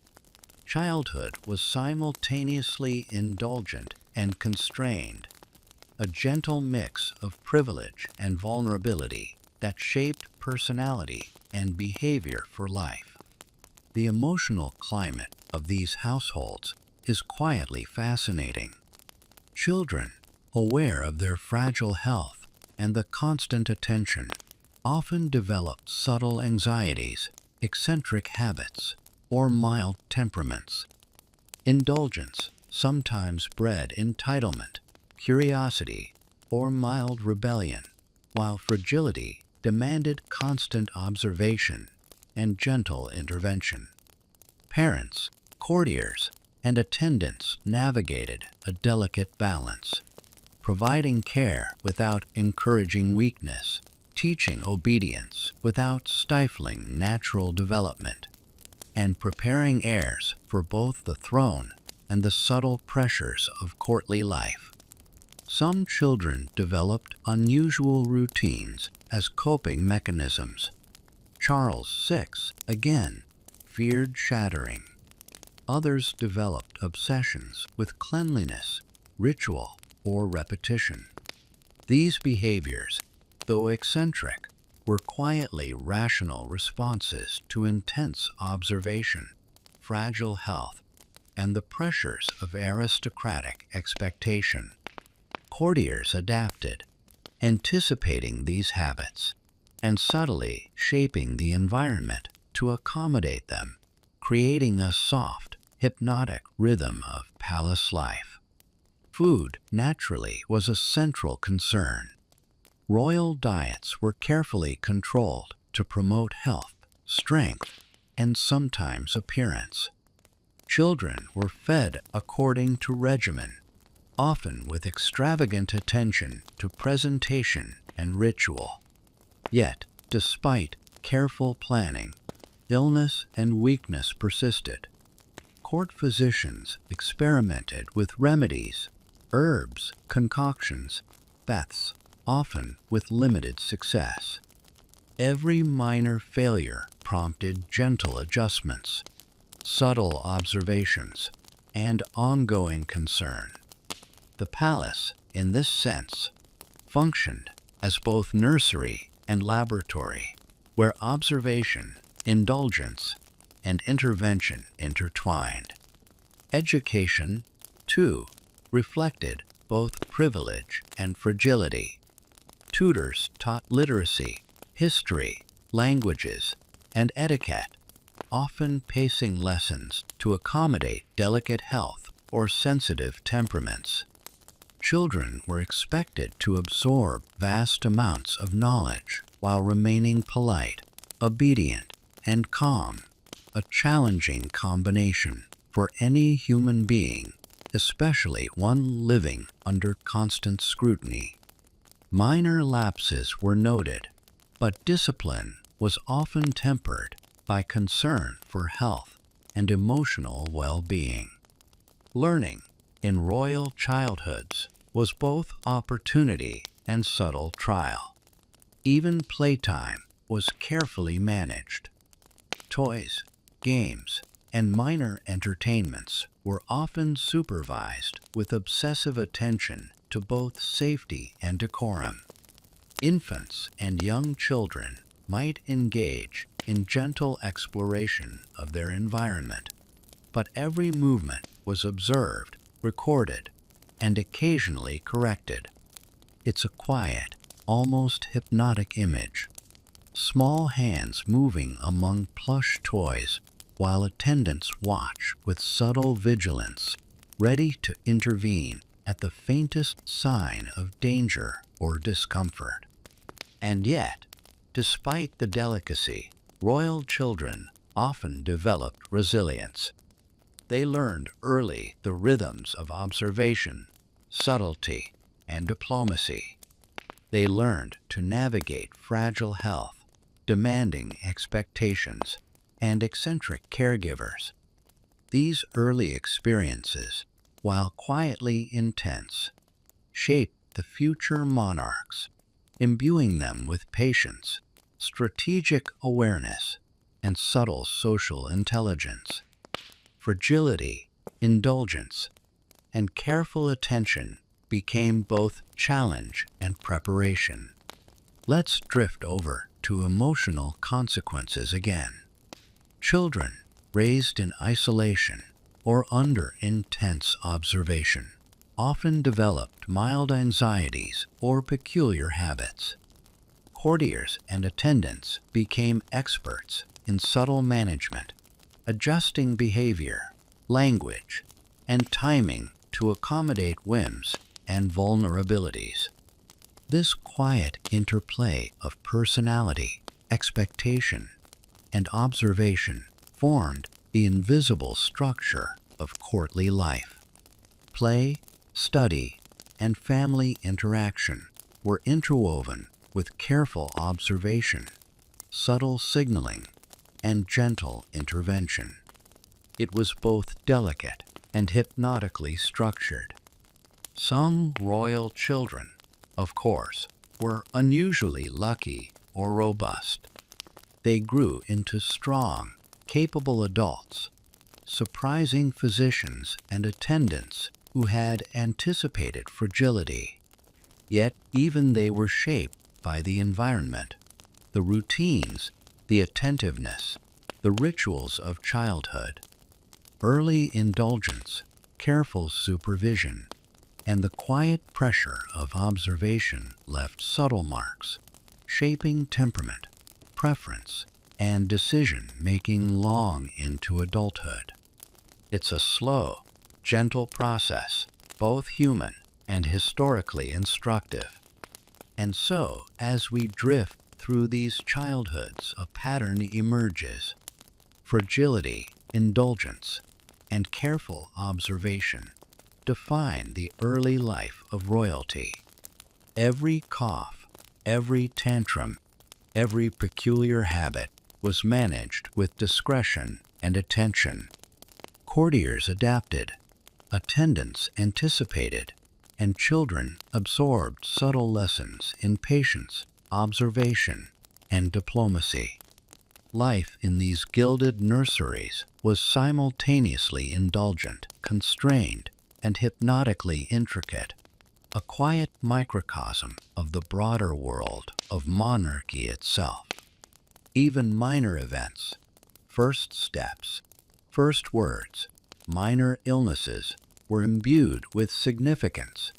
Childhood was simultaneously indulgent and constrained, a gentle mix of privilege and vulnerability that shaped personality and behavior for life. The emotional climate of these households is quietly fascinating. Children, aware of their fragile health and the constant attention, often develop subtle anxieties, eccentric habits, or mild temperaments. Indulgence sometimes bred entitlement, curiosity, or mild rebellion, while fragility demanded constant observation and gentle intervention. Parents, courtiers, and attendants navigated a delicate balance, providing care without encouraging weakness, teaching obedience without stifling natural development, and preparing heirs for both the throne and the subtle pressures of courtly life. Some children developed unusual routines as coping mechanisms. Charles VI, again, feared shattering. Others developed obsessions with cleanliness, ritual, or repetition. These behaviors, though eccentric, were quietly rational responses to intense observation, fragile health, and the pressures of aristocratic expectation. Courtiers adapted, anticipating these habits and subtly shaping the environment to accommodate them, creating a soft, hypnotic rhythm of palace life. Food, naturally, was a central concern. Royal diets were carefully controlled to promote health, strength, and sometimes appearance. Children were fed according to regimen, often with extravagant attention to presentation and ritual. Yet, despite careful planning, illness and weakness persisted. Court physicians experimented with remedies, herbs, concoctions, baths, often with limited success. Every minor failure prompted gentle adjustments, subtle observations, and ongoing concern. The palace, in this sense, functioned as both nursery and laboratory, where observation, indulgence, and intervention intertwined. Education, too, reflected both privilege and fragility. Tutors taught literacy, history, languages, and etiquette, often pacing lessons to accommodate delicate health or sensitive temperaments. Children were expected to absorb vast amounts of knowledge while remaining polite, obedient, and calm, a challenging combination for any human being, especially one living under constant scrutiny. Minor lapses were noted, but discipline was often tempered by concern for health and emotional well-being. Learning in royal childhoods was both opportunity and subtle trial. Even playtime was carefully managed. Toys, games, and minor entertainments were often supervised with obsessive attention to both safety and decorum. Infants and young children might engage in gentle exploration of their environment, but every movement was observed, recorded, and occasionally corrected. It's a quiet, almost hypnotic image. Small hands moving among plush toys while attendants watch with subtle vigilance, ready to intervene at the faintest sign of danger or discomfort. And yet, despite the delicacy, royal children often developed resilience. They learned early the rhythms of observation, subtlety, and diplomacy. They learned to navigate fragile health, demanding expectations, and eccentric caregivers. These early experiences, while quietly intense, shaped the future monarchs, imbuing them with patience, strategic awareness, and subtle social intelligence. Fragility, indulgence, and careful attention became both challenge and preparation. Let's drift over to emotional consequences again. Children raised in isolation or under intense observation often developed mild anxieties or peculiar habits. Courtiers and attendants became experts in subtle management, adjusting behavior, language, and timing to accommodate whims and vulnerabilities. This quiet interplay of personality, expectation, and observation formed the invisible structure of courtly life. Play, study, and family interaction were interwoven with careful observation, subtle signaling, and gentle intervention. It was both delicate and hypnotically structured. Some royal children, of course, were unusually lucky or robust. They grew into strong, capable adults, surprising physicians and attendants who had anticipated fragility. Yet even they were shaped by the environment, the routines, the attentiveness, the rituals of childhood. Early indulgence, careful supervision, and the quiet pressure of observation left subtle marks, shaping temperament, preference, and decision-making long into adulthood. It's a slow, gentle process, both human and historically instructive. And so, as we drift through these childhoods, a pattern emerges. Fragility, indulgence, and careful observation define the early life of royalty. Every cough, every tantrum, every peculiar habit was managed with discretion and attention. Courtiers adapted, attendants anticipated, and children absorbed subtle lessons in patience, observation, and diplomacy. Life in these gilded nurseries was simultaneously indulgent, constrained, and hypnotically intricate, a quiet microcosm of the broader world of monarchy itself. Even minor events, first steps, first words, minor illnesses, were imbued with significance.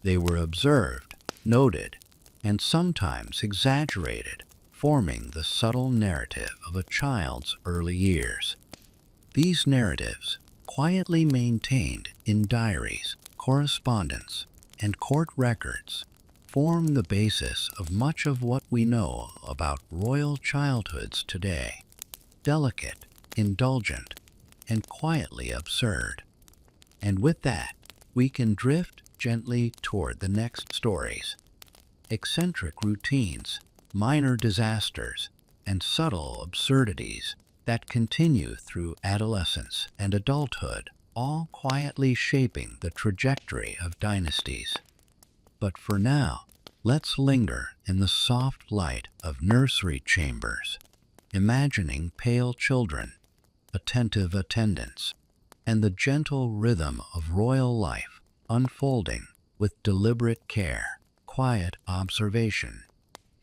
They were observed, noted, and sometimes exaggerated, forming the subtle narrative of a child's early years. These narratives, quietly maintained in diaries, correspondence, and court records, form the basis of much of what we know about royal childhoods today. Delicate, indulgent, and quietly absurd. And with that, we can drift gently toward the next stories. Eccentric routines, minor disasters, and subtle absurdities that continue through adolescence and adulthood, all quietly shaping the trajectory of dynasties. But for now, let's linger in the soft light of nursery chambers, imagining pale children, attentive attendants, and the gentle rhythm of royal life unfolding with deliberate care, quiet observation,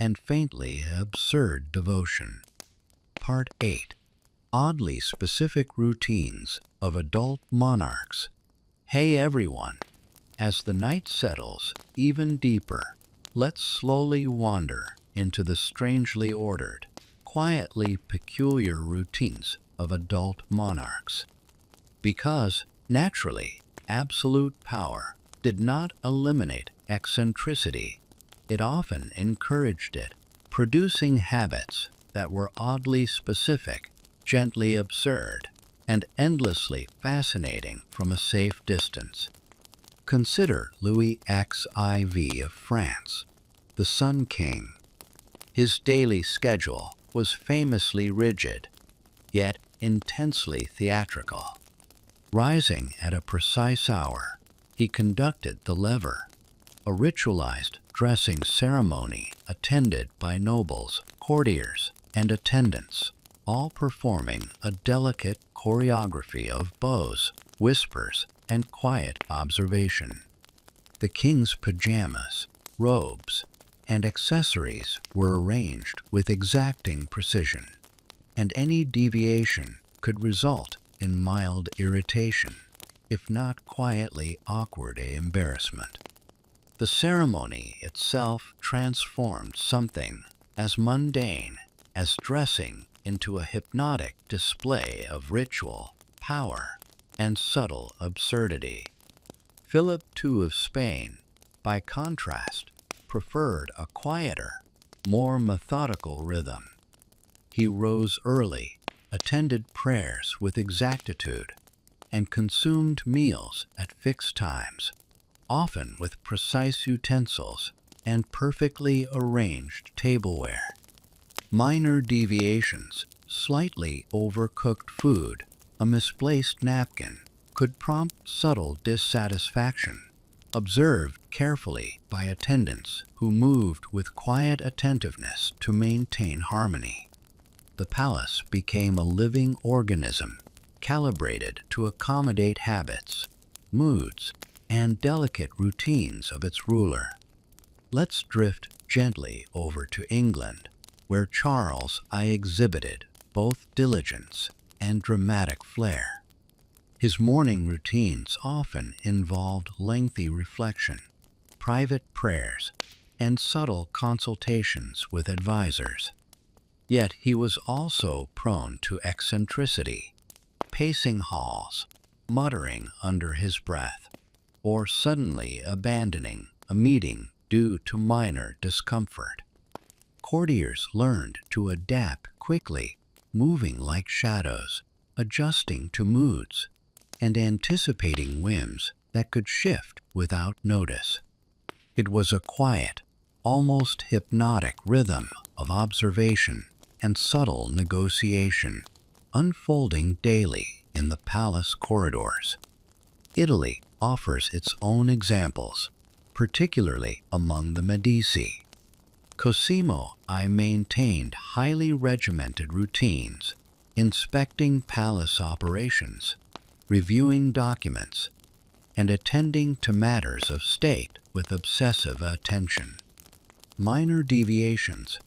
and faintly absurd devotion. Part 8. Oddly specific routines of adult monarchs. Hey everyone! As the night settles even deeper, let's slowly wander into the strangely ordered, quietly peculiar routines of adult monarchs. Because, naturally, absolute power did not eliminate eccentricity. It often encouraged it, producing habits that were oddly specific, gently absurd, and endlessly fascinating from a safe distance. Consider Louis XIV of France, the Sun King. His daily schedule was famously rigid. yet intensely theatrical. Rising at a precise hour, he conducted the lever, a ritualized dressing ceremony attended by nobles, courtiers, and attendants, all performing a delicate choreography of bows, whispers, and quiet observation. The king's pajamas, robes, and accessories were arranged with exacting precision, and any deviation could result in mild irritation, if not quietly awkward embarrassment. The ceremony itself transformed something as mundane as dressing into a hypnotic display of ritual, power, and subtle absurdity. Philip II of Spain, by contrast, preferred a quieter, more methodical rhythm. He rose early, attended prayers with exactitude, and consumed meals at fixed times, often with precise utensils and perfectly arranged tableware. Minor deviations, slightly overcooked food, a misplaced napkin, could prompt subtle dissatisfaction, observed carefully by attendants who moved with quiet attentiveness to maintain harmony. The palace became a living organism, calibrated to accommodate habits, moods, and delicate routines of its ruler. Let's drift gently over to England, where Charles I exhibited both diligence and dramatic flair. His morning routines often involved lengthy reflection, private prayers, and subtle consultations with advisors. Yet he was also prone to eccentricity, pacing halls, muttering under his breath, or suddenly abandoning a meeting due to minor discomfort. Courtiers learned to adapt quickly, moving like shadows, adjusting to moods, and anticipating whims that could shift without notice. It was a quiet, almost hypnotic rhythm of observation and subtle negotiation, unfolding daily in the palace corridors. Italy offers its own examples, particularly among the Medici. Cosimo I maintained highly regimented routines, inspecting palace operations, reviewing documents, and attending to matters of state with obsessive attention. Minor deviations,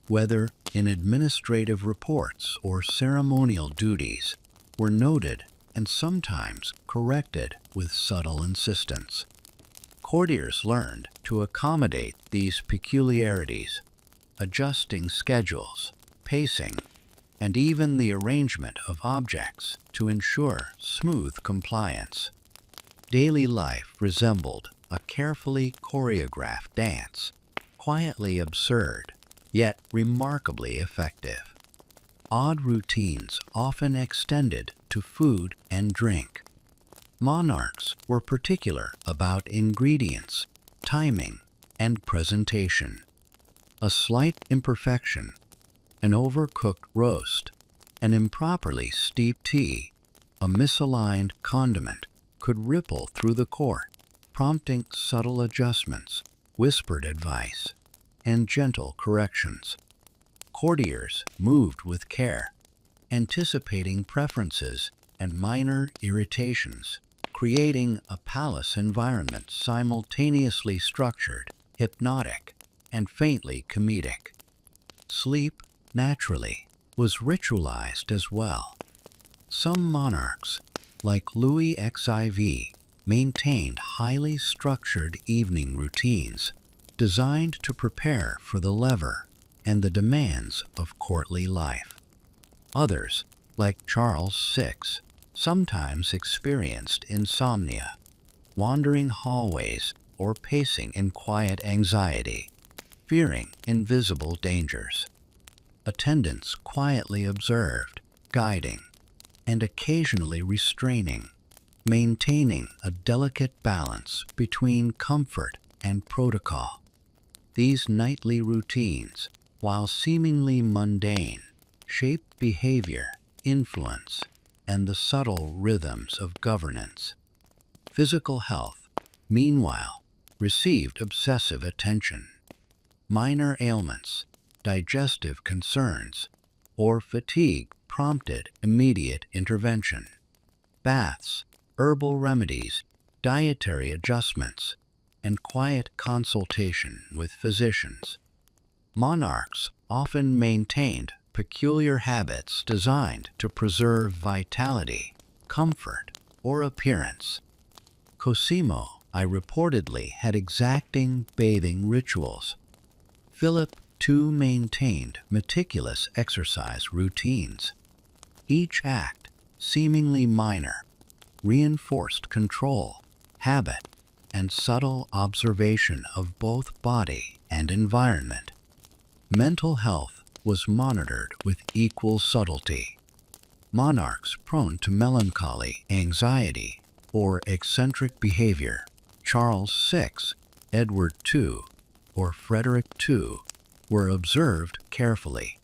whether in administrative reports or ceremonial duties, were noted and sometimes corrected with subtle insistence. Courtiers learned to accommodate these peculiarities, adjusting schedules, pacing, and even the arrangement of objects to ensure smooth compliance. Daily life resembled a carefully choreographed dance, quietly absurd, yet remarkably effective. Odd routines often extended to food and drink. Monarchs were particular about ingredients, timing, and presentation. A slight imperfection, an overcooked roast, an improperly steeped tea, a misaligned condiment could ripple through the court, prompting subtle adjustments, whispered advice, and gentle corrections. Courtiers moved with care, anticipating preferences and minor irritations, creating a palace environment simultaneously structured, hypnotic, and faintly comedic. Sleep, naturally, was ritualized as well. Some monarchs, like Louis XIV, maintained highly structured evening routines designed to prepare for the lever and the demands of courtly life. Others, like Charles VI, sometimes experienced insomnia, wandering hallways or pacing in quiet anxiety, fearing invisible dangers. Attendants quietly observed, guiding, and occasionally restraining, maintaining a delicate balance between comfort and protocol. These nightly routines, while seemingly mundane, shaped behavior influence, and the subtle rhythms of governance. Physical health, meanwhile, received obsessive attention. Minor ailments, digestive concerns, or fatigue prompted immediate intervention. Baths, herbal remedies, dietary adjustments, and quiet consultation with physicians. Monarchs often maintained peculiar habits designed to preserve vitality, comfort, or appearance. Cosimo I reportedly had exacting bathing rituals. Philip too maintained meticulous exercise routines. Each act, seemingly minor, reinforced control, habit, and subtle observation of both body and environment. Mental health was monitored with equal subtlety. Monarchs prone to melancholy, anxiety, or eccentric behavior, Charles VI, Edward II, or Frederick II, were observed carefully.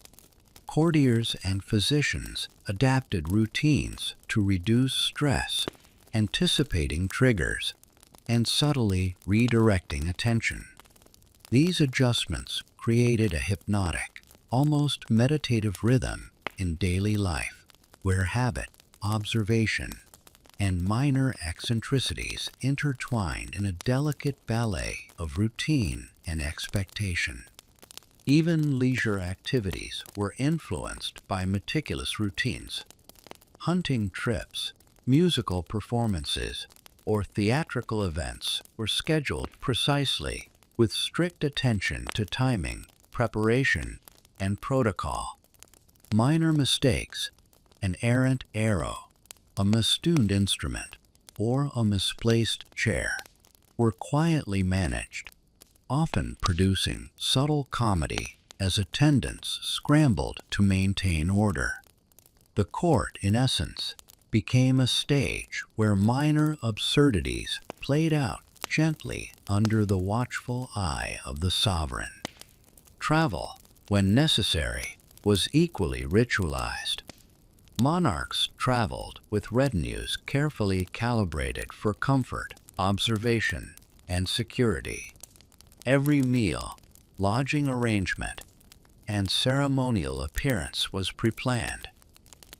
Courtiers and physicians adapted routines to reduce stress, anticipating triggers, and subtly redirecting attention. These adjustments created a hypnotic, almost meditative rhythm in daily life, where habit, observation, and minor eccentricities intertwined in a delicate ballet of routine and expectation. Even leisure activities were influenced by meticulous routines. Hunting trips, musical performances, or theatrical events were scheduled precisely, with strict attention to timing, preparation, and protocol. Minor mistakes, an errant arrow, a mistuned instrument, or a misplaced chair, were quietly managed, often producing subtle comedy as attendants scrambled to maintain order. The court, in essence, became a stage where minor absurdities played out gently under the watchful eye of the sovereign. Travel, when necessary, was equally ritualized. Monarchs traveled with retinues carefully calibrated for comfort, observation, and security. Every meal, lodging arrangement, and ceremonial appearance was pre-planned.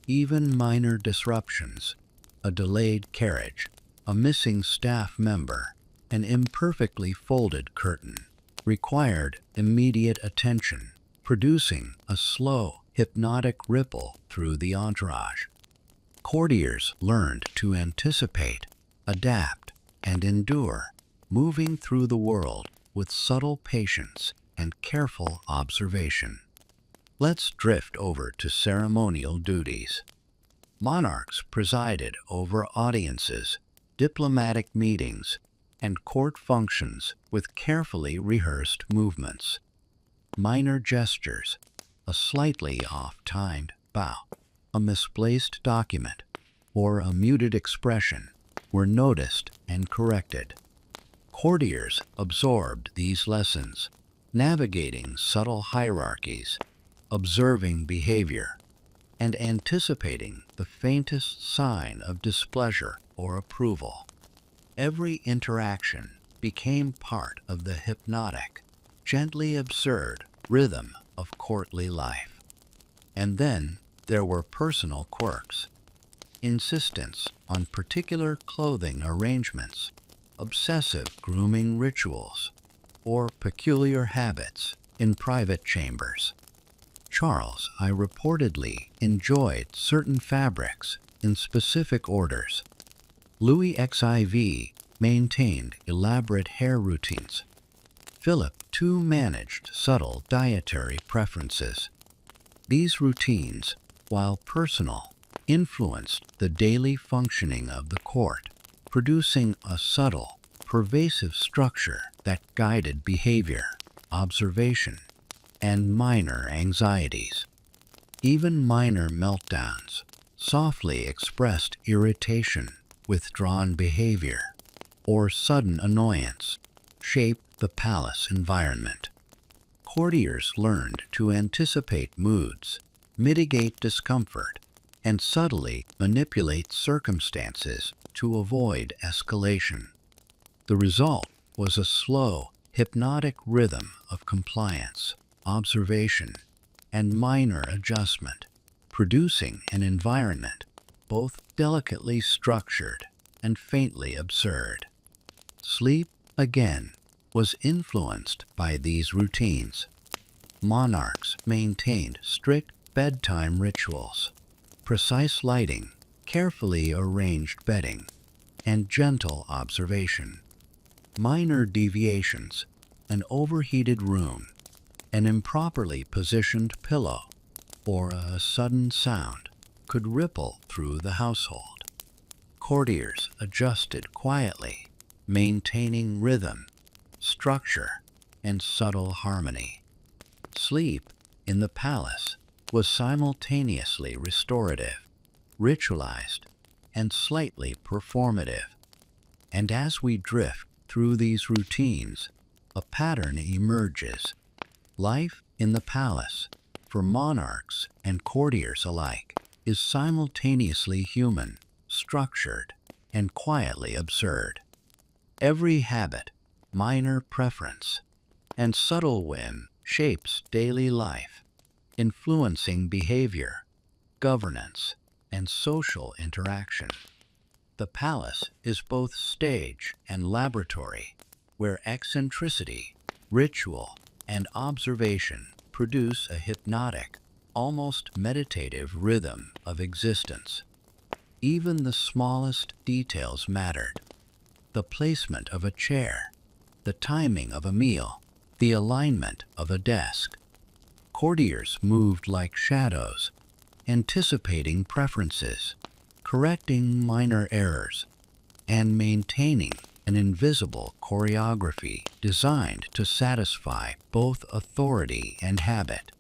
Even minor disruptions, a delayed carriage, a missing staff member, an imperfectly folded curtain, required immediate attention, producing a slow, hypnotic ripple through the entourage. Courtiers learned to anticipate, adapt, and endure, moving through the world with subtle patience and careful observation. Let's drift over to ceremonial duties. Monarchs presided over audiences, diplomatic meetings, and court functions with carefully rehearsed movements. Minor gestures, a slightly off-timed bow, a misplaced document, or a muted expression, were noticed and corrected. Courtiers absorbed these lessons, navigating subtle hierarchies, observing behavior, and anticipating the faintest sign of displeasure or approval. Every interaction became part of the hypnotic, gently absurd rhythm of courtly life. And then there were personal quirks. Insistence on particular clothing arrangements, obsessive grooming rituals, or peculiar habits in private chambers. Charles I reportedly enjoyed certain fabrics in specific orders. Louis XIV maintained elaborate hair routines. Philip too managed subtle dietary preferences. These routines, while personal, influenced the daily functioning of the court, producing a subtle, pervasive structure that guided behavior, observation, and minor anxieties. Even minor meltdowns, softly expressed irritation, withdrawn behavior, or sudden annoyance, shaped the palace environment. Courtiers learned to anticipate moods, mitigate discomfort, and subtly manipulate circumstances to avoid escalation. The result was a slow, hypnotic rhythm of compliance, observation, and minor adjustment, producing an environment both delicately structured and faintly absurd. Sleep, again, was influenced by these routines. Monarchs maintained strict bedtime rituals, precise lighting, carefully arranged bedding, and gentle observation. Minor deviations, an overheated room, an improperly positioned pillow, or a sudden sound could ripple through the household. Courtiers adjusted quietly, maintaining rhythm, structure, and subtle harmony. Sleep in the palace was simultaneously restorative, ritualized, and slightly performative. And as we drift through these routines, a pattern emerges. Life in the palace, for monarchs and courtiers alike, is simultaneously human, structured, and quietly absurd. Every habit, minor preference, and subtle whim shapes daily life, influencing behavior, governance, and social interaction. The palace is both stage and laboratory, where eccentricity, ritual, and observation produce a hypnotic, almost meditative rhythm of existence. Even the smallest details mattered. The placement of a chair, the timing of a meal, the alignment of a desk. Courtiers moved like shadows, anticipating preferences, correcting minor errors, and maintaining an invisible choreography designed to satisfy both authority and habit.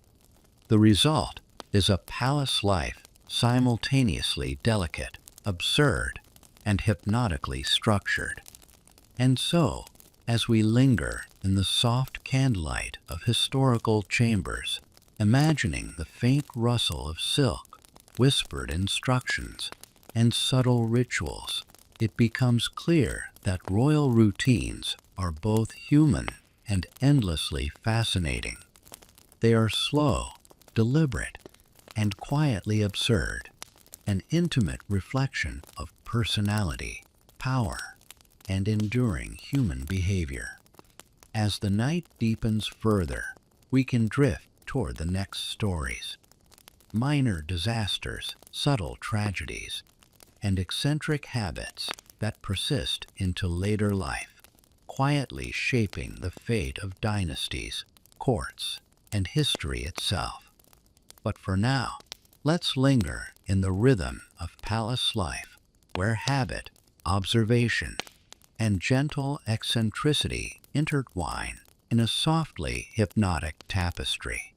The result is a palace life simultaneously delicate, absurd, and hypnotically structured. And so, as we linger in the soft candlelight of historical chambers, imagining the faint rustle of silk, whispered instructions, and subtle rituals, it becomes clear that royal routines are both human and endlessly fascinating. They are slow, deliberate, and quietly absurd, an intimate reflection of personality, power, and enduring human behavior. As the night deepens further, we can drift toward the next stories. Minor disasters, subtle tragedies, and eccentric habits that persist into later life, quietly shaping the fate of dynasties, courts, and history itself. But for now, let's linger in the rhythm of palace life, where habit, observation, and gentle eccentricity intertwine in a softly hypnotic tapestry.